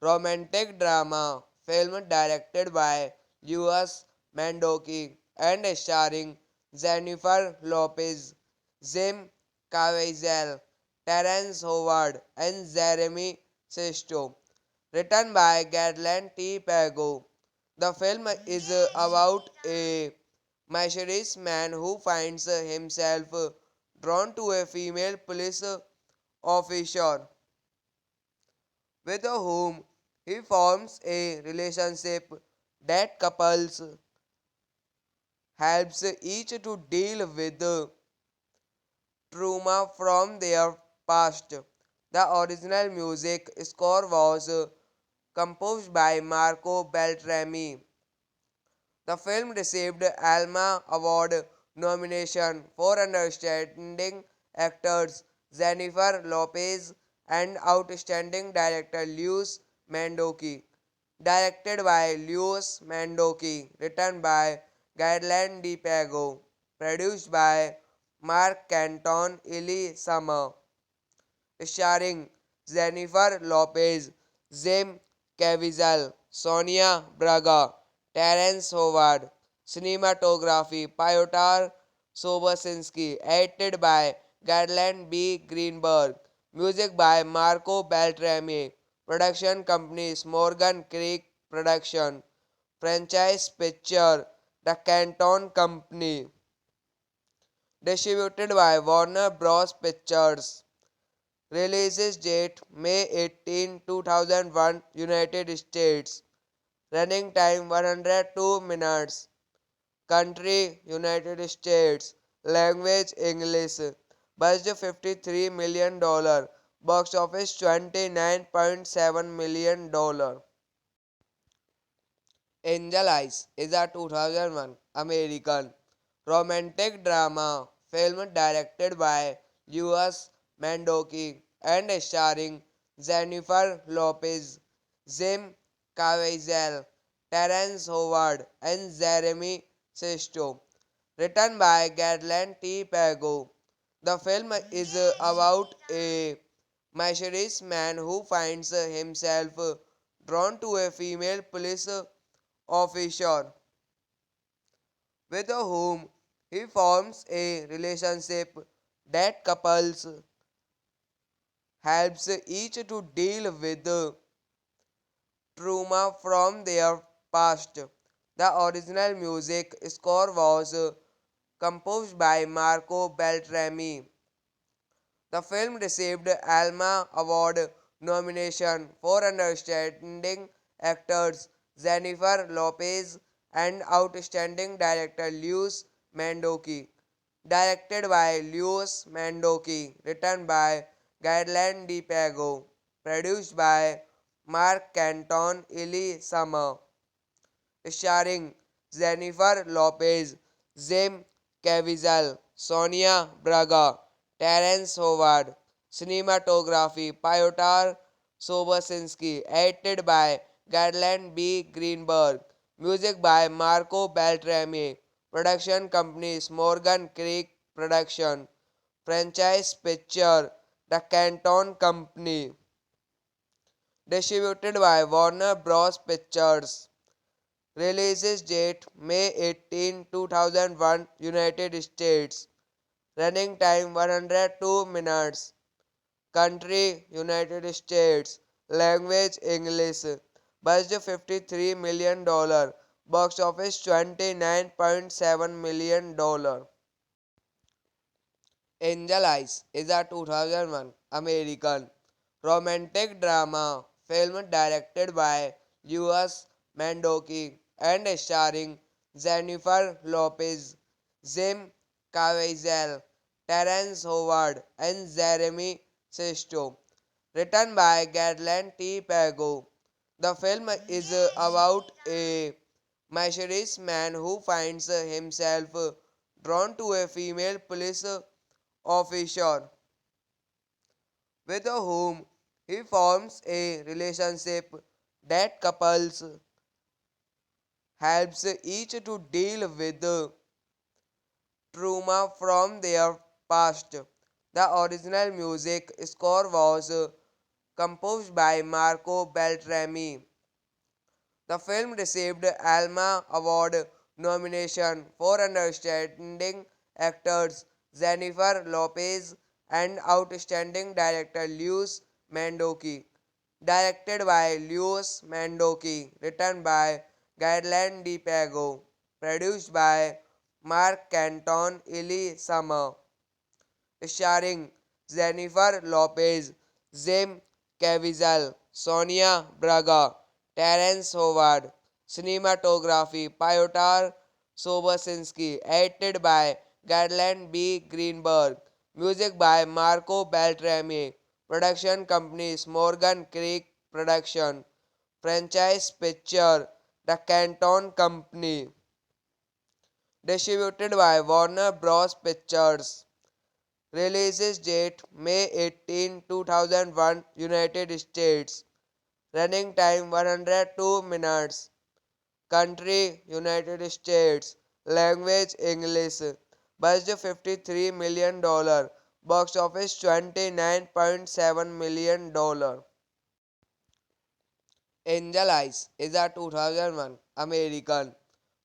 romantic drama film directed by Luis Mandoki and starring Jennifer Lopez, Jim Caviezel, Terence Howard, and Jeremy Sisto. Written by Garland T. Pago. The film is about a mysterious man who finds himself drawn to a female police officer with whom he forms a relationship that couples helps each to deal with trauma from their past. The original music score was composed by Marco Beltrami. The film received Alma Award nomination for Outstanding Actors Jennifer Lopez and Outstanding Director Luis Mandoki. Directed by Luis Mandoki, written by Gaëlan Di Pago, produced by Mark Canton, Eli Summer, starring Jennifer Lopez, Jim Caviezel, Sonia Braga, Terence Howard. Cinematography Piotr Sobosinski, edited by Garland B. Greenberg. Music by Marco Beltrami. Production companies Morgan Creek Production. Franchise Picture The Canton Company. Distributed by Warner Bros. Pictures. Releases date May 18, 2001, United States. Running time 102 minutes. Country United States. Language English. Budget $53 million. Box office $29.7 million. Angel Eyes is a 2001 American romantic drama film directed by Luis Mandoki and starring Jennifer Lopez, Jim Caviezel, Terence Howard, and Jeremy Sisto. Written by Garland T. Pago. The film is about a mysterious man who finds himself drawn to a female police officer with whom he forms a relationship that couples helps each to deal with trauma from their past. The original music score was composed by Marco Beltrami. The film received Alma Award nomination for Outstanding Actors Jennifer Lopez and Outstanding Director Luis Mandoki. Directed by Luis Mandoki, written by Gaëlan Di Pago, produced by Mark Canton, Eli Summer, starring Jennifer Lopez, Jim Caviezel, Sonia Braga, Terence Howard. Cinematography Piotr Sobosinski, edited by Garland B. Greenberg. Music by Marco Beltrami. Production companies Morgan Creek Production. franchise picture, The Canton Company. Distributed by Warner Bros. Pictures. Releases date May 18, 2001, United States. Running time 102 minutes. Country United States. Language English. Budget $53 million. Box office $29.7 million. Angel Eyes is a 2001 American romantic drama film directed by Louis Mandoki and starring Jennifer Lopez, Jim Caviezel, Terrence Howard, and Jeremy Sisto. Written by Garland T. Pago. The film is about a mysterious man who finds himself drawn to a female police officer with whom he forms a relationship that couples helps each to deal with trauma from their past. The original music score was composed by Marco Beltrami. The film received Alma Award nomination for Outstanding Actors Jennifer Lopez and Outstanding Director Luis Mandoki. Directed by Luis Mandoki, written by Garland Di Pago, produced by Mark Canton, Eli Summer, starring Jennifer Lopez, Jim Caviezel, Sonia Braga, Terrence Howard. Cinematography Piotr Sobosinski, edited by Garland B. Greenberg. Music by Marco Beltrami. Production companies Morgan Creek Production. Franchise picture The Canton Company. Distributed by Warner Bros. Pictures. Releases date May 18, 2001, United States. Running time 102 minutes. Country United States. Language English. Budget $53 million. Box office $29.7 million. Angel Eyes is a 2001 American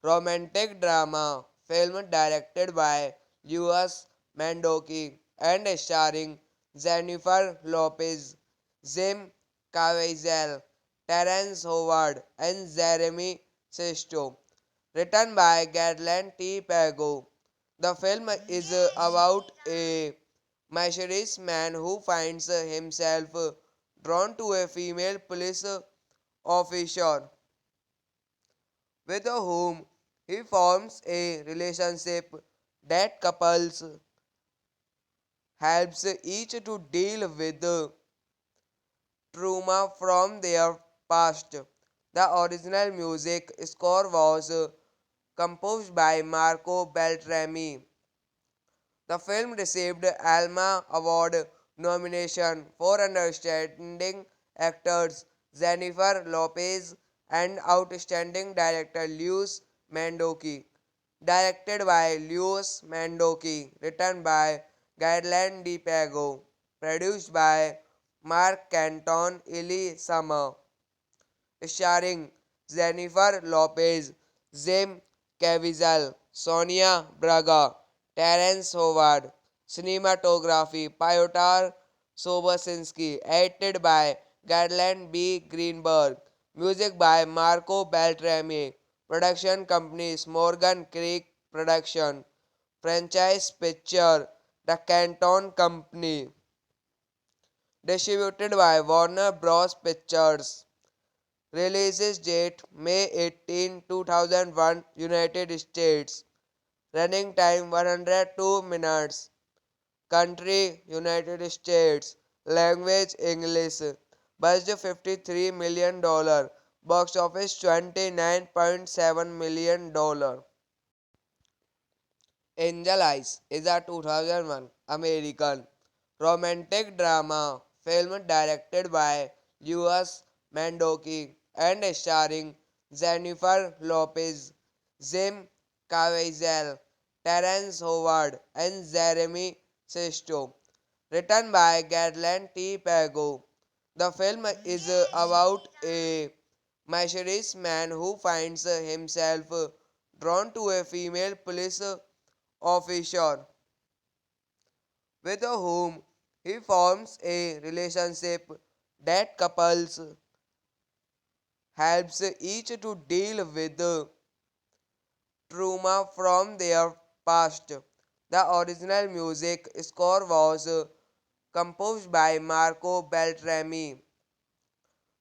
romantic drama film directed by Louis Mandoki and starring Jennifer Lopez, Jim Caviezel, Terrence Howard, and Jeremy Sisto. Written by Garland T. Pago. The film is about a mysterious man who finds himself drawn to a female police officer with whom he forms a relationship that couples helps each to deal with trauma from their past. The original music score was composed by Marco Beltrami. The film received Alma Award nomination for Outstanding Actors Jennifer Lopez and Outstanding Director Luis Mandoki. Directed by Luis Mandoki, written by Garland Di Pago, produced by Mark Canton, Eli Summer, starring Jennifer Lopez, Jim Caviezel, Sonia Braga, Terrence Howard. Cinematography Piotr Sobosinski, edited by Garland B. Greenberg. Music by Marco Beltrami. Production companies Morgan Creek Production. Franchise picture The Canton Company. Distributed by Warner Bros. Pictures. Releases date May 18, 2001, United States. Running time 102 minutes. Country United States. Language English. Budget $53 million. Box office $29.7 million. Angel Eyes is a 2001 American romantic drama film directed by Louis Mandoki and starring Jennifer Lopez, Jim Caviezel, Terrence Howard, and Jeremy Sesto, written by Garland T. Pago. The film is about a mysterious man who finds himself drawn to a female police officer with whom he forms a relationship that couples helps each to deal with trauma from their past. The original music score was composed by Marco Beltrami.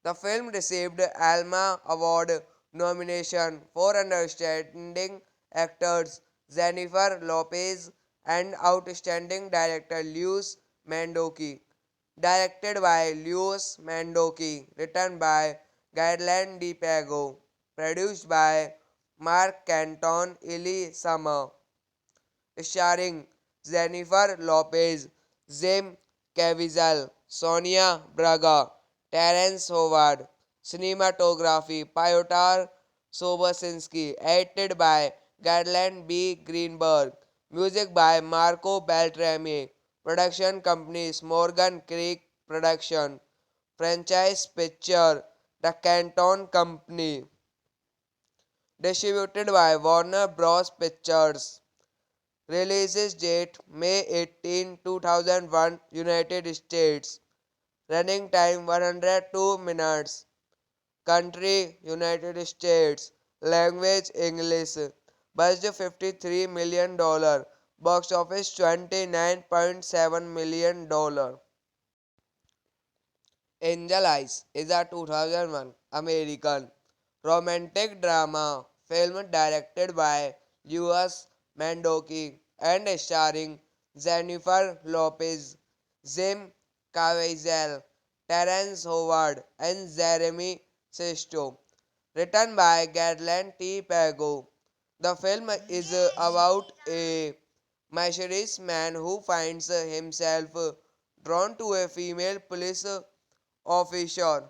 The film received Alma Award nomination for Outstanding Actors Jennifer Lopez and Outstanding Director Luis Mandoki. Directed by Luis Mandoki, written by Gaëlan Di Pago, produced by Mark Canton, Eli Summer, starring Jennifer Lopez, Jim Caviezel, Sonia Braga, Terence Howard. Cinematography Piotr Sobosinski, edited by Garland B. Greenberg. Music by Marco Beltrami. Production companies Morgan Creek Production. Franchise Picture The Canton Company. Distributed by Warner Bros. Pictures. Releases date May 18, 2001, United States. Running time 102 minutes. Country United States. Language English. Budget $53 million. Box office $29.7 million. Angel Eyes is a 2001 American romantic drama film directed by Luis Mandoki and starring Jennifer Lopez, Jim Caviezel, Terence Howard, and Jeremy Sisto. Written by Garland T. Pago. The film is about a mysterious man who finds himself drawn to a female police officer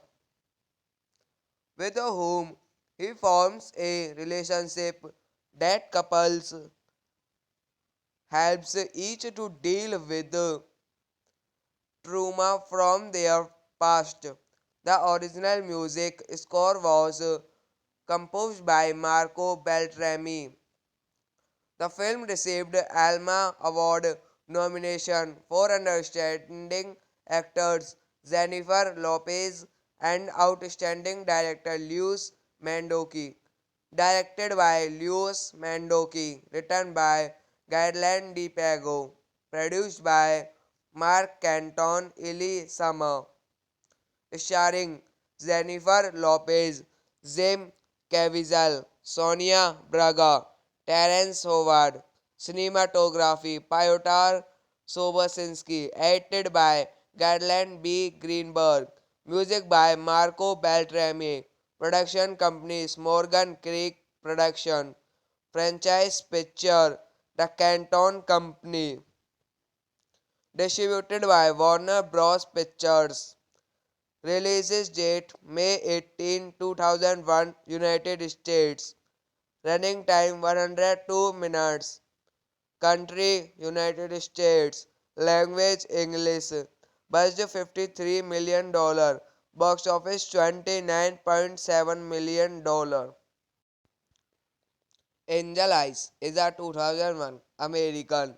with whom he forms a relationship that couples helps each to deal with trauma from their past. The original music score was composed by Marco Beltrami. The film received Alma Award nomination for Outstanding Actors Jennifer Lopez and Outstanding Director Luis Mandoki. Directed by Luis Mandoki, written by Gaëlan Di Pago, produced by Mark Canton, Eli Summer, starring Jennifer Lopez, Jim Caviezel, Sonia Braga, Terence Howard. Cinematography Piotr Sobosinski, edited by Garland B. Greenberg. Music by Marco Beltrami. Production companies Morgan Creek Production. Franchise Picture The Canton Company. Distributed by Warner Bros. Pictures. Releases date May 18, 2001, United States. Running time 102 minutes. Country United States. Language English. Budget $53 million. Box office $29.7 million. Angel Eyes is a 2001 American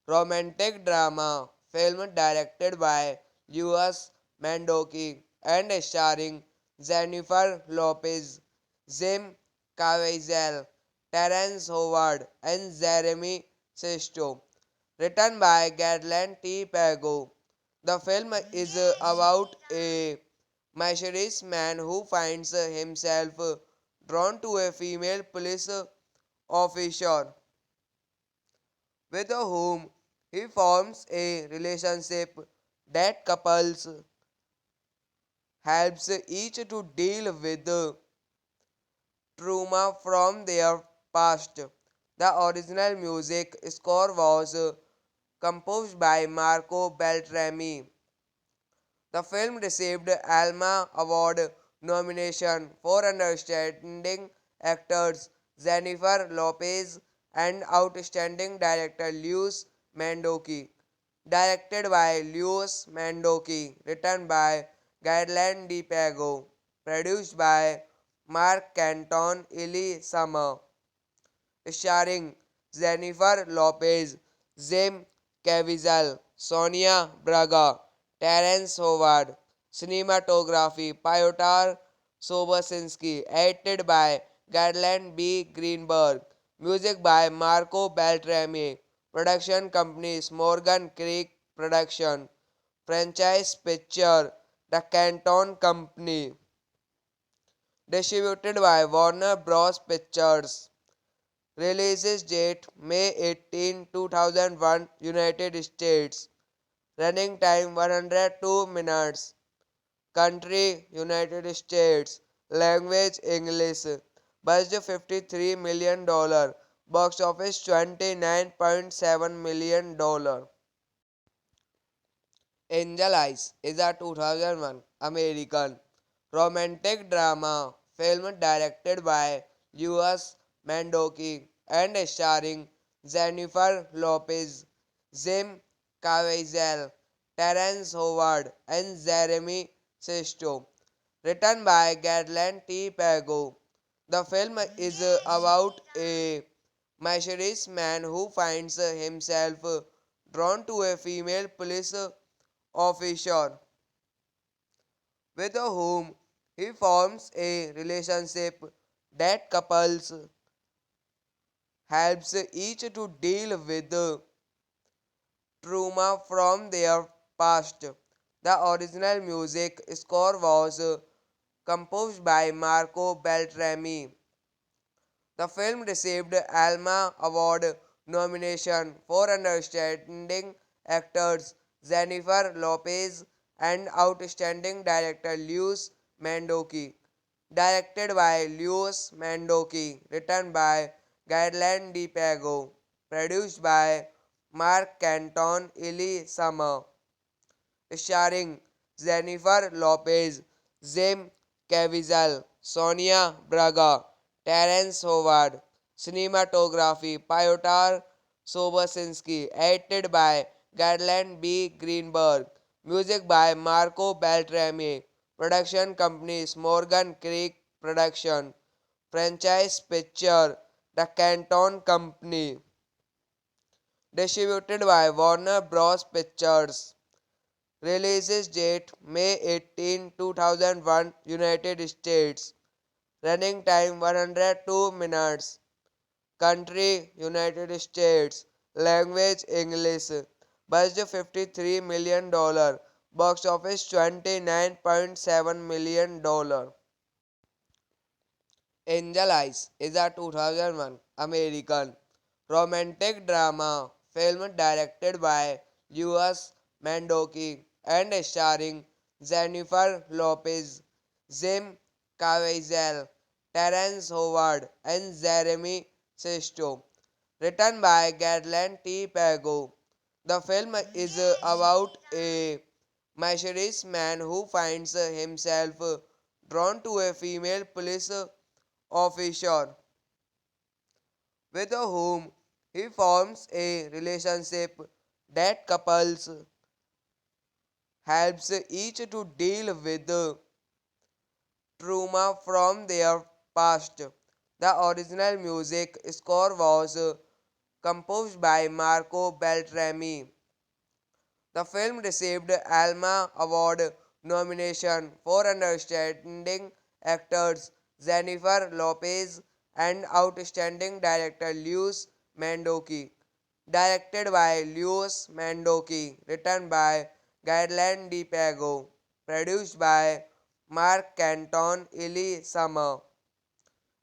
romantic drama film directed by Luis Mandoki and starring Jennifer Lopez, Jim Caviezel, Terence Howard, and Jeremy Sisto. Written by Garland T. Pago. The film is about a mysterious man who finds himself drawn to a female police officer with whom he forms a relationship that couples helps each to deal with trauma from their past. The original music score was composed by Marco Beltrami. The film received Alma Award nomination for Outstanding Actors Jennifer Lopez and Outstanding Director Luis Mandoki. Directed by Luis Mandoki, written by Gaëlan Di Pago, produced by Mark Canton, Eli Summer, starring Jennifer Lopez, Jim Caviezel, Sonia Braga, Terence Howard. Cinematography Piotr Sobosinski, edited by Gaëlan B. Greenberg. Music by Marco Beltrami. Production companies Morgan Creek Production. Franchise Picture The Canton Company. Distributed by Warner Bros. Pictures. Releases date May 18, 2001, United States. Running time 102 minutes. Country United States. Language English. Budget $53 million. Box office $29.7 million. Angel Eyes is a 2001 American romantic drama film directed by Luis Mandoki and starring Jennifer Lopez, Jim Caviezel, Terence Howard, and Jeremy Sisto. Written by Gaëlan T. Pago. The film is about a mysterious man who finds himself drawn to a female police officer with whom he forms a relationship that couples helps each to deal with trauma from their past. The original music score was composed by Marco Beltrami. The film received Alma Award nomination for Outstanding Actors Jennifer Lopez and Outstanding Director Luis Mandoki. Directed by Luis Mandoki, written by Gaëlan Di Pago, produced by Mark Canton, Eli Summer, starring Jennifer Lopez, Jim Caviezel, Sonia Braga, Terence Howard. Cinematography Piotr Sobosinski, edited by Gaëlan B. Greenberg. Music by Marco Beltrami. Production companies Morgan Creek Production. Franchise Picture The Canton Company. Distributed by Warner Bros. Pictures. Releases date May 18, 2001, United States. Running time 102 minutes. Country United States. Language English. Budget $53 million. Box office $29.7 million. Angel Eyes is a 2001 American romantic drama film directed by Luis Mandoki and starring Jennifer Lopez, Jim Caviezel, Terence Howard, and Jeremy Sisto. Written by Gaëlan T. Pago. The film is about a mysterious man who finds himself drawn to a female police officer with whom he forms a relationship that couples helps each to deal with trauma from their past. The original music score was composed by Marco Beltrami. The film received Alma Award nomination for Outstanding Actors Jennifer Lopez and Outstanding Director Luis Mandoki. Directed by Luis Mandoki, written by Gaëlan Di Pago, produced by Mark Canton, Eli Summer,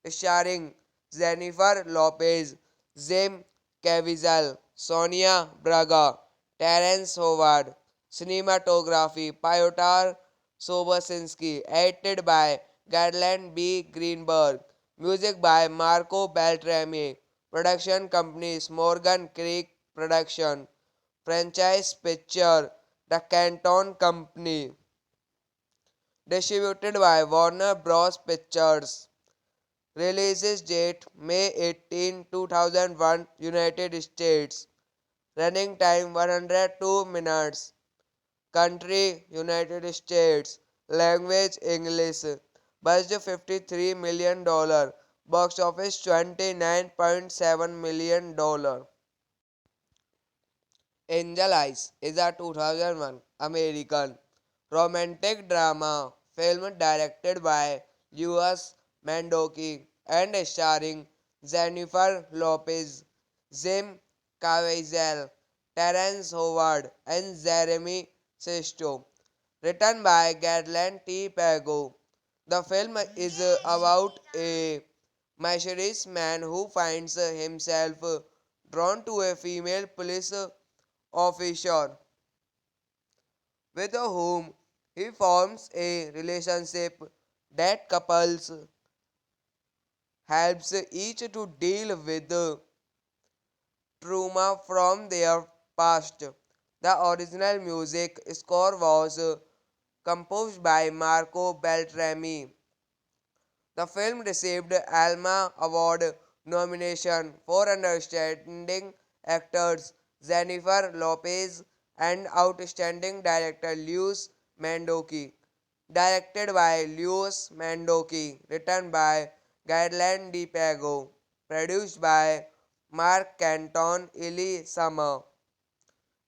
starring Jennifer Lopez, Jim Caviezel, Sonia Braga, Terence Howard. Cinematography Piotr Sobosinski, edited by Gaëlan B. Greenberg. Music by Marco Beltrami. Production companies Morgan Creek Production. Franchise Picture The Canton Company. Distributed by Warner Bros. Pictures. Releases date May 18, 2001, United States. Running time 102 minutes. Country United States. Language English. Budget $53 million. Box office $29.7 million. Angel Eyes is a 2001 American romantic drama film directed by Louis Mandoki and starring Jennifer Lopez, Jim Caviezel, Terrence Howard, and Jeremy Sisto. Written by Garland T. Pago. The film is about a mysterious man who finds himself drawn to a female police officer with whom he forms a relationship that couples helps each to deal with trauma from their past. The original music score was composed by Marco Beltrami. The film received Alma Award nomination for Outstanding Actors Jennifer Lopez and Outstanding Director Luis Mandoki. Directed by Luis Mandoki, written by Gaëlan Di Pago, produced by Mark Canton, Eli Summer,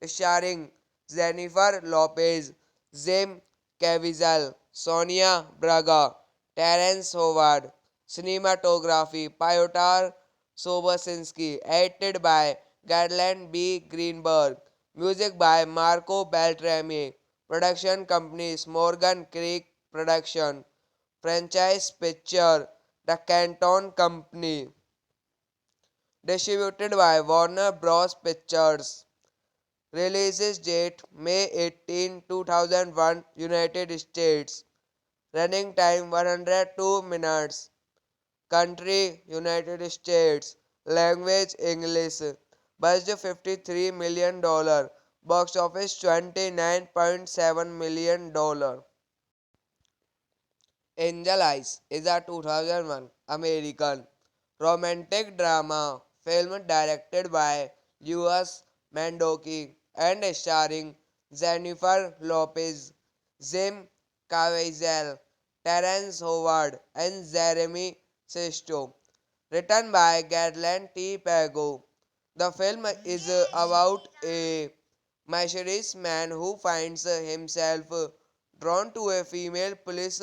starring Jennifer Lopez, Jim Caviezel, Sonia Braga, Terence Howard. Cinematography Piotr Sobosinski, edited by Garland B. Greenberg. Music by Marco Beltrami. Production companies Morgan Creek Production. Franchise Picture The Canton Company. Distributed by Warner Bros. Pictures. Release date May 18, 2001, United States. Running time 102 minutes. Country United States. Language English. Budget $53 million. Box office $29.7 million. Angel Eyes is a 2001 American romantic drama film directed by Louis Mandoki and starring Jennifer Lopez, Jim Caviezel, Terrence Howard, and Jeremy Sisto. Written by Garland T. Pago. The film is about a mysterious man who finds himself drawn to a female police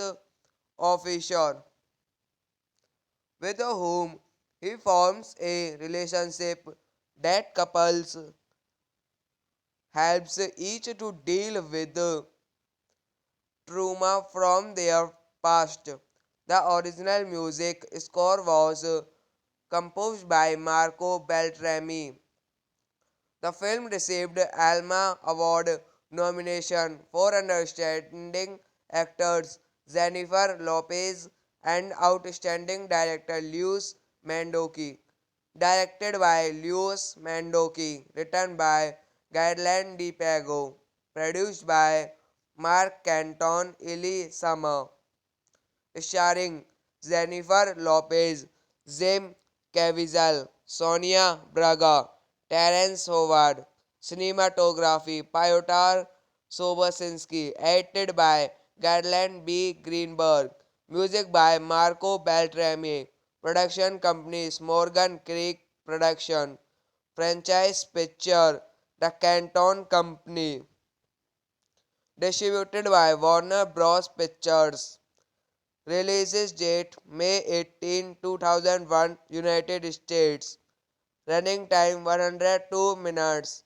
officer with whom he forms a relationship that couples helps each to deal with trauma from their past. The original music score was composed by Marco Beltrami. The film received Alma Award nomination for Outstanding Actors Jennifer Lopez and Outstanding Director Luis Mandoki. Directed by Luis Mandoki, written by Gaëlan Di Pago, produced by Mark Canton, Eli Summer, starring Jennifer Lopez, Jim Caviezel, Sonia Braga, Terence Howard. Cinematography Piotr Sobosinski, edited by Garland B. Greenberg. Music by Marco Beltrami. Production companies Morgan Creek Production. Franchise Picture The Canton Company. Distributed by Warner Bros. Pictures. Release date May 18, 2001, United States. Running time 102 minutes.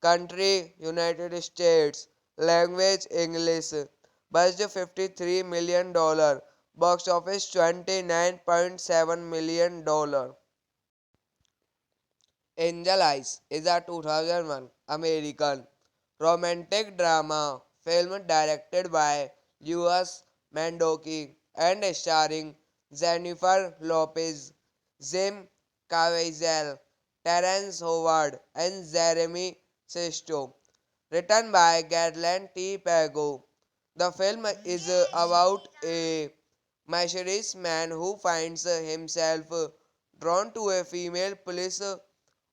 Country United States. Language English. Budget $53 million. Box office $29.7 million. Angel Eyes is a 2001 American romantic drama film directed by Louis Mandoki and starring Jennifer Lopez, Jim Caviezel, Terrence Howard, and Jeremy Sisto. Written by Garland T. Pago. The film is about a mysterious man who finds himself drawn to a female police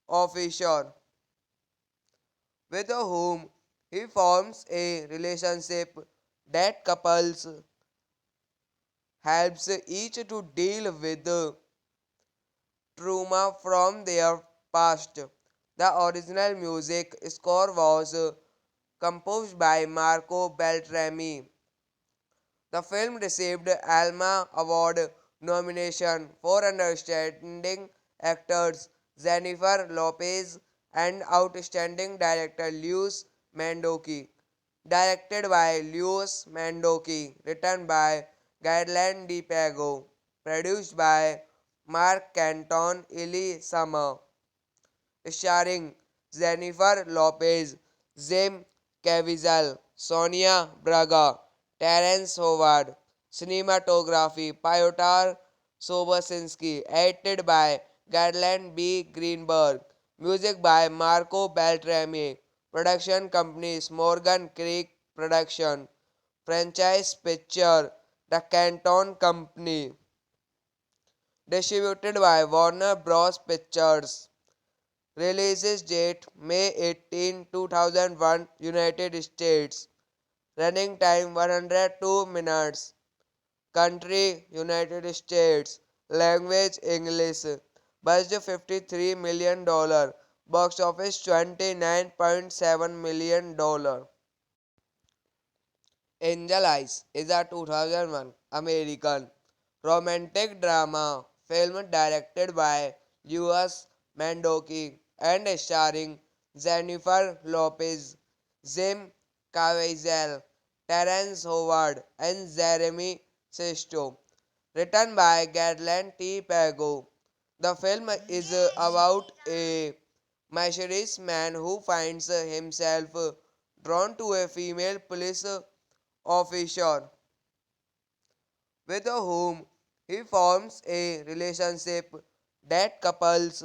officer with whom he forms a relationship that couples helps each to deal with trauma from their past. The original music score was composed by Marco Beltrami. The film received Alma Award nomination for Outstanding Actors Jennifer Lopez and Outstanding Director Luis Mandoki. Directed by Luis Mandoki, written by Gaëlan Di Pago, produced by Mark Canton, Eli Summer, starring Jennifer Lopez, Jim Caviezel, Sonia Braga, Terence Howard. Cinematography Piotr Sobosinski, edited by Garland B. Greenberg. Music by Marco Beltrami. Production companies Morgan Creek Production. Franchise Picture The Canton Company. Distributed by Warner Bros. Pictures. Releases date May 18, 2001, United States. Running time 102 minutes. Country United States. Language English. Budget $53 million. Box office $29.7 million. Angel Eyes is a 2001 American romantic drama film directed by Luis Mandoki and starring Jennifer Lopez, Jim Caviezel, Terence Howard, and Jeremy Sisto. Written by Garland T. Pago. The film is about a mysterious man who finds himself drawn to a female police officer with whom he forms a relationship that couples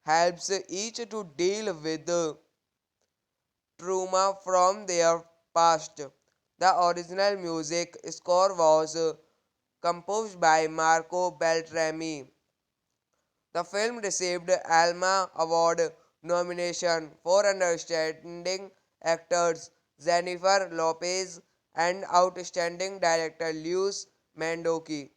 helps each to deal with trauma from their past. The original music score was composed by Marco Beltrami. The film received Alma Award nomination for Outstanding Actors Jennifer Lopez and Outstanding Director Luis Mandoki.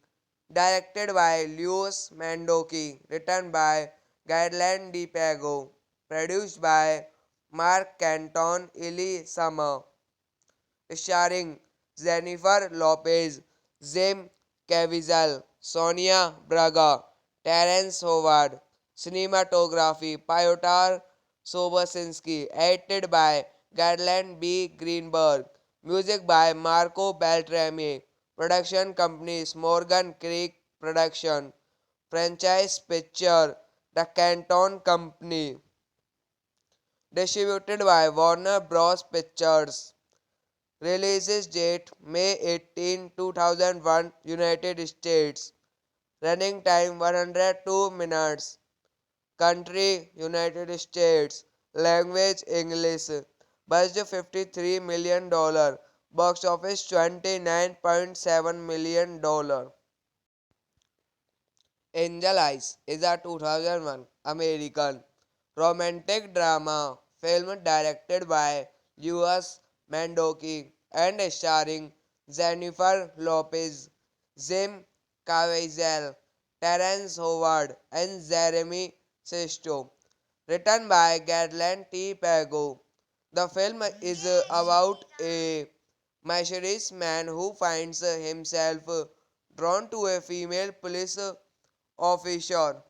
Directed by Luis Mandoki, written by Gaëlan Di Pago, produced by Mark Canton, Eli Summer, starring Jennifer Lopez, Jim Caviezel, Sonia Braga, Terence Howard. Cinematography Piotr Sobosinski, edited by Garland B. Greenberg. Music by Marco Beltrami. Production companies Morgan Creek Production. Franchise Picture The Canton Company. Distributed by Warner Bros. Pictures. Releases date May 18, 2001, United States. Running time 102 minutes. Country United States. Language English. Budget $53 million. Box office $29.7 million. Angel Eyes is a 2001 American romantic drama film directed by Luis Mandoki and starring Jennifer Lopez, Jim Caviezel, Terence Howard, and Jeremy Sisto. Written by Garland T. Pago. The film is about a mysterious man who finds himself drawn to a female police officer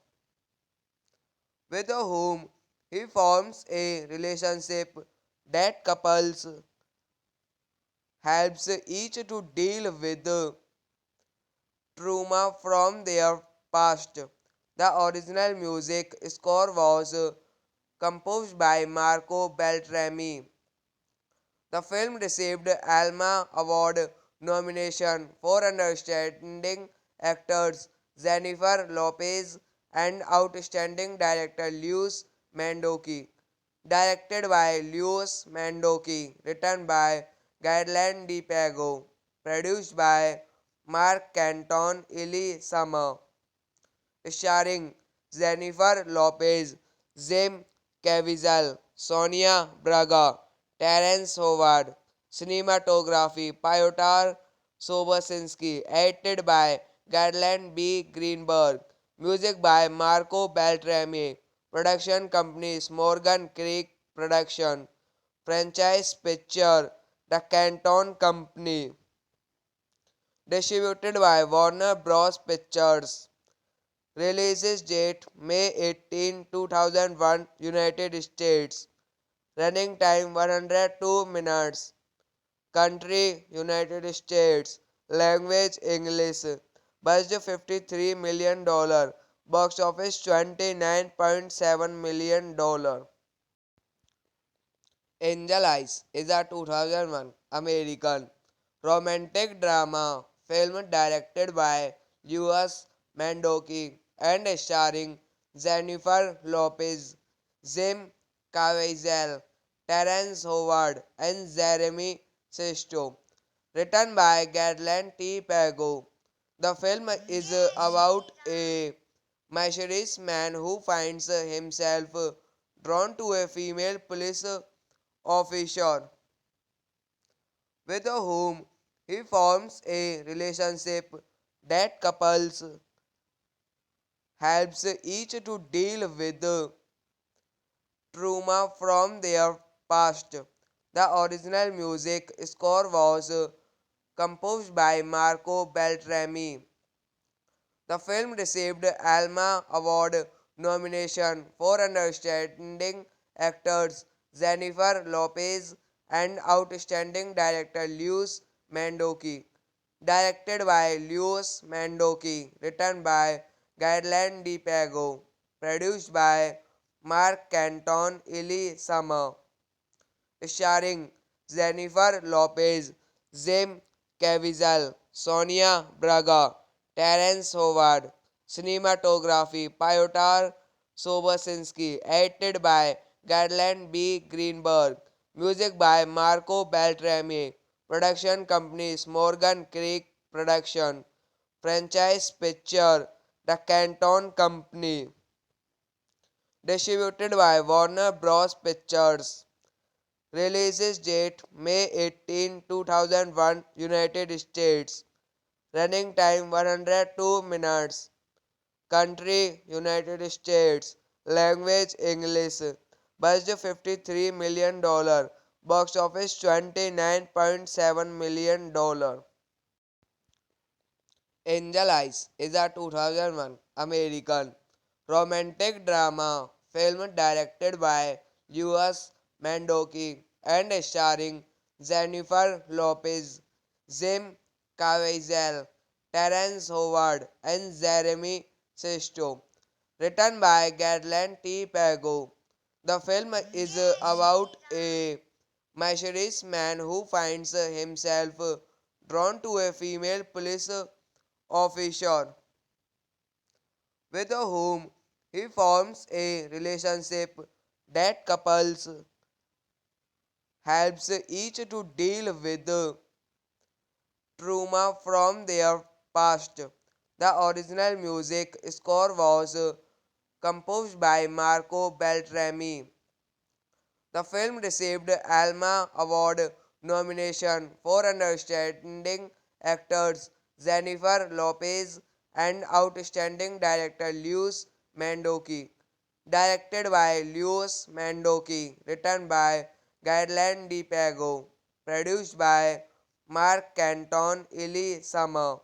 with whom he forms a relationship that couples helps each to deal with trauma from their past. The original music score was composed by Marco Beltrami. The film received Alma Award nomination for Outstanding Actors Jennifer Lopez and Outstanding Director Luis Mandoki. Directed by Luis Mandoki, written by Gaëlan Di Pago, produced by Mark Canton, Eli Summer, starring Jennifer Lopez, Jim Caviezel, Sonia Braga, Terence Howard. Cinematography Pyotr Sobosinski, edited by Garland B. Greenberg. Music by Marco Beltrami. Production companies Morgan Creek Production. Franchise picture The Canton Company. Distributed by Warner Bros. Pictures. Releases date May 18, 2001, United States. Running time 102 minutes. Country United States. Language English. Budget $53 million. Box office $29.7 million. Angel Eyes is a 2001 American romantic drama film directed by Louis Mandoki and starring Jennifer Lopez, Jim Caviezel, Terrence Howard, and Jeremy Sisto. Written by Garland T. Pago. The film is about a mysterious man who finds himself drawn to a female police officer with whom he forms a relationship that couples helps each to deal with trauma from their past. The original music score was composed by Marco Beltrami. The film received Alma Award nomination for Outstanding Actors Jennifer Lopez and Outstanding Director Luis Mandoki. Directed by Luis Mandoki, written by Garland Di Pago, produced by Mark Canton, Eli Summer, starring Jennifer Lopez, Jim Caviezel, Sonia Braga, Terence Howard. Cinematography Pyotr Sobosinski, edited by Garland B. Greenberg. Music by Marco Beltrami. Production companies Morgan Creek Production. Franchise picture The Canton Company. Distributed by Warner Bros. Pictures. Releases date May 18, 2001, United States. Running time 102 minutes. Country United States. Language English. Budget $53 million. Box office $29.7 million. Angel Eyes is a 2001 American romantic drama film directed by Louis Mandoki and starring Jennifer Lopez, Jim Caviezel, Terrence Howard, and Jeremy Sisto. Written by Garland T. Pago. The film is about a mysterious man who finds himself drawn to a female police officer with whom he forms a relationship that couples helps each to deal with trauma from their past. The original music score was composed by Marco Beltrami. The film received Alma Award nomination for Outstanding Actors Jennifer Lopez and Outstanding Director Luis Mandoki. Directed by Luis Mandoki, written by Garland Di Pago, produced by Mark Canton, Eli Summer,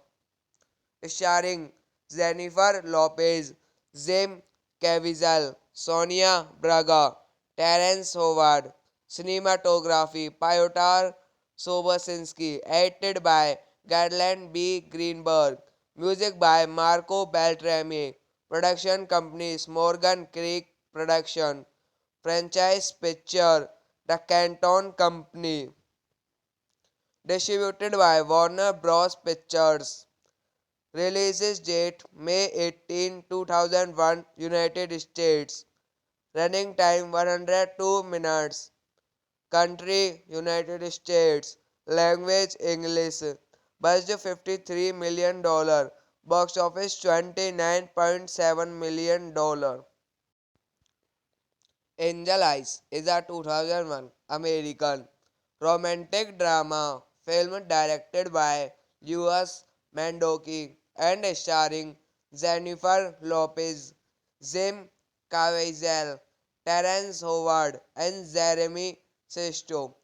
starring Jennifer Lopez, Jim Caviezel, Sonia Braga, Terence Howard. Cinematography Pyotr Sobosinski, edited by Garland B. Greenberg. Music by Marco Beltrami. Production companies Morgan Creek Production. Franchise picture The Canton Company. Distributed by Warner Bros. Pictures. Releases date May 18, 2001, United States. Running time 102 minutes. Country United States. Language English. Budget $53 million. Box office $29.7 million. Angel Eyes is a 2001 American romantic drama film directed by Louis Mandoki and starring Jennifer Lopez, Jim Caviezel, Terrence Howard, and Jeremy Sisto.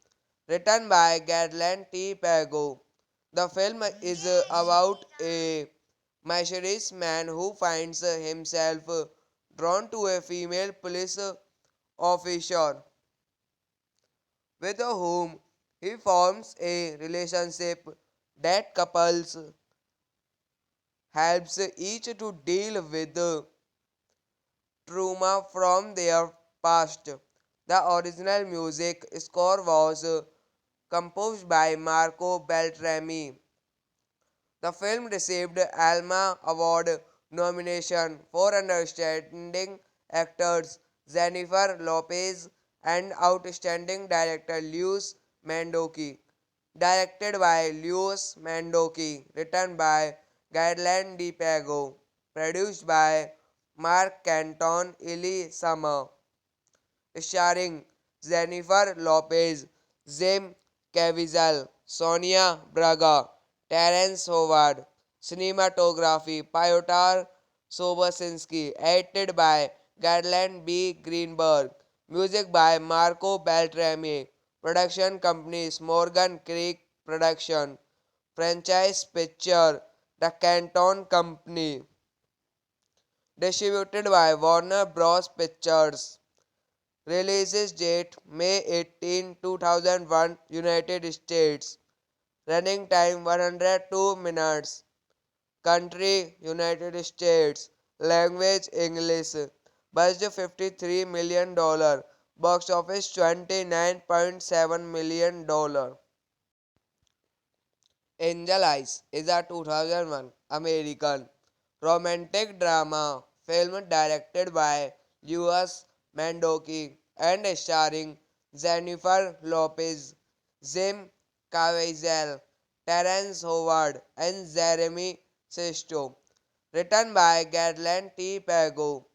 Written by Garland T. Pago. The film is about a mysterious man who finds himself drawn to a female police officer with whom he forms a relationship that couples helps each to deal with trauma from their past. The original music score was composed by Marco Beltrami. The film received Alma Award nomination for Outstanding Actors Jennifer Lopez and Outstanding Director Luis Mandoki. Directed by Luis Mandoki, written by Gaëlan Di Pago, produced by Mark Canton, Eli Summer, starring Jennifer Lopez, Jim Caviezel, Sonia Braga, Terence Howard. Cinematography Piotr Sobosinski, edited by Garland B. Greenberg. Music by Marco Beltrami. Production companies Morgan Creek Production. Franchise Picture The Canton Company. Distributed by Warner Bros. Pictures. Releases date May 18, 2001, United States. Running time 102 minutes. Country United States. Language English. Budget $53 million. Box office $29.7 million. Angel Eyes is a 2001 American romantic drama film directed by Louis Mandoki and starring Jennifer Lopez, Jim Caviezel, Terrence Howard, and Jeremy Sisto. Written by Garland T. Pago.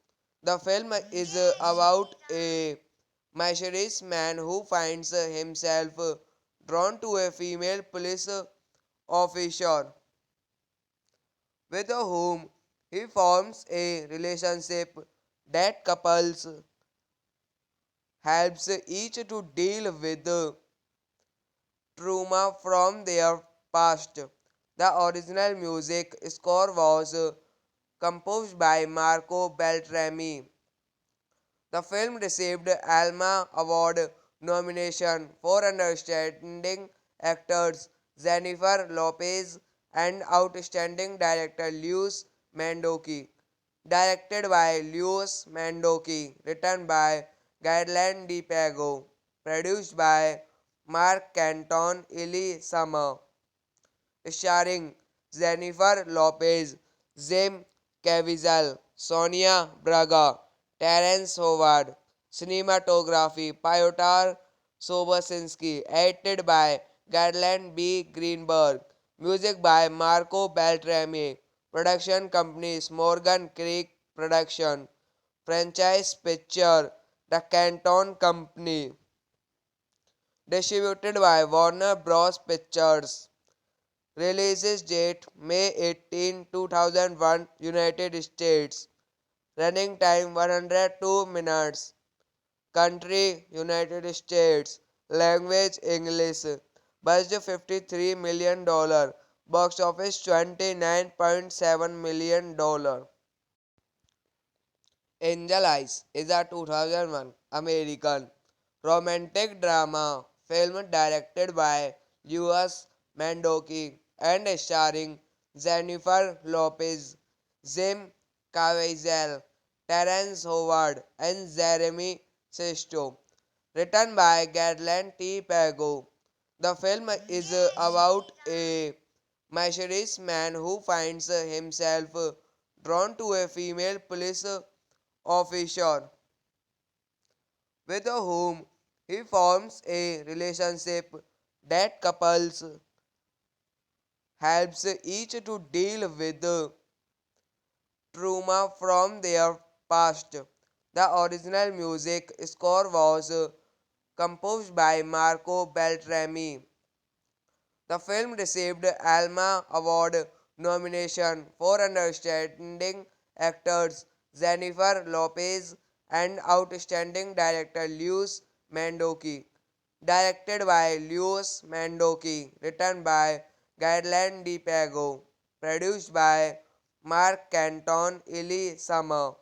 The film is about a mysterious man who finds himself drawn to a female police officer with whom he forms a relationship that couples helps each to deal with trauma from their past. The original music score was composed by Marco Beltrami. The film received Alma Award nomination for Outstanding Actors Jennifer Lopez and Outstanding Director Luis Mandoki. Directed by Luis Mandoki, written by Gaëlan Di Pago, produced by Mark Canton, Eli Summer, starring Jennifer Lopez, Jim Caviezel, Sonia Braga, Terence Howard. Cinematography Piotr Sobosinski, edited by Garland B. Greenberg. Music by Marco Beltrami. Production companies Morgan Creek Production. Franchise Picture The Canton Company. Distributed by Warner Bros. Pictures. Releases date May 18, 2001, United States. Running time 102 minutes. Country United States. Language English. Budget $53 million. Box office $29.7 million. Angel Eyes is a 2001 American romantic drama film directed by Louis Mandoki and starring Jennifer Lopez, Jim Caviezel, Terrence Howard, and Jeremy Sisto. Written by Garland T. Pago. The film is about a mysterious man who finds himself drawn to a female police officer with whom he forms a relationship that couples helps each to deal with trauma from their past. The original music score was composed by Marco Beltrami. The film received Alma Award nomination for Outstanding Actors Jennifer Lopez and Outstanding Director Luis Mandoki. Directed by Luis Mandoki, written by Gaëlan Di Pago, produced by Mark Canton, Eli Summer,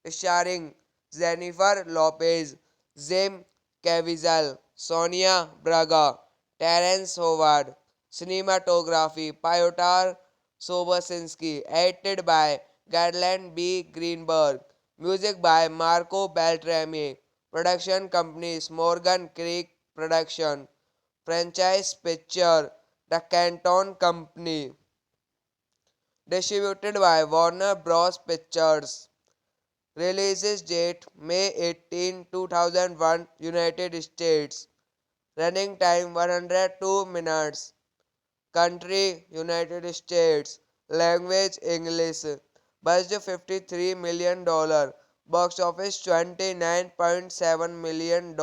starring Jennifer Lopez, Jim Caviezel, Sonia Braga, Terence Howard. Cinematography Piotr Sobosinski, edited by Gaëlan B. Greenberg. Music by Marco Beltrami. Production companies Morgan Creek Production. Franchise Picture The Canton Company. Distributed by Warner Bros. Pictures. Release date May 18, 2001, United States. Running time 102 minutes. Country United States. Language English. Budget $53 million. Box office $29.7 million.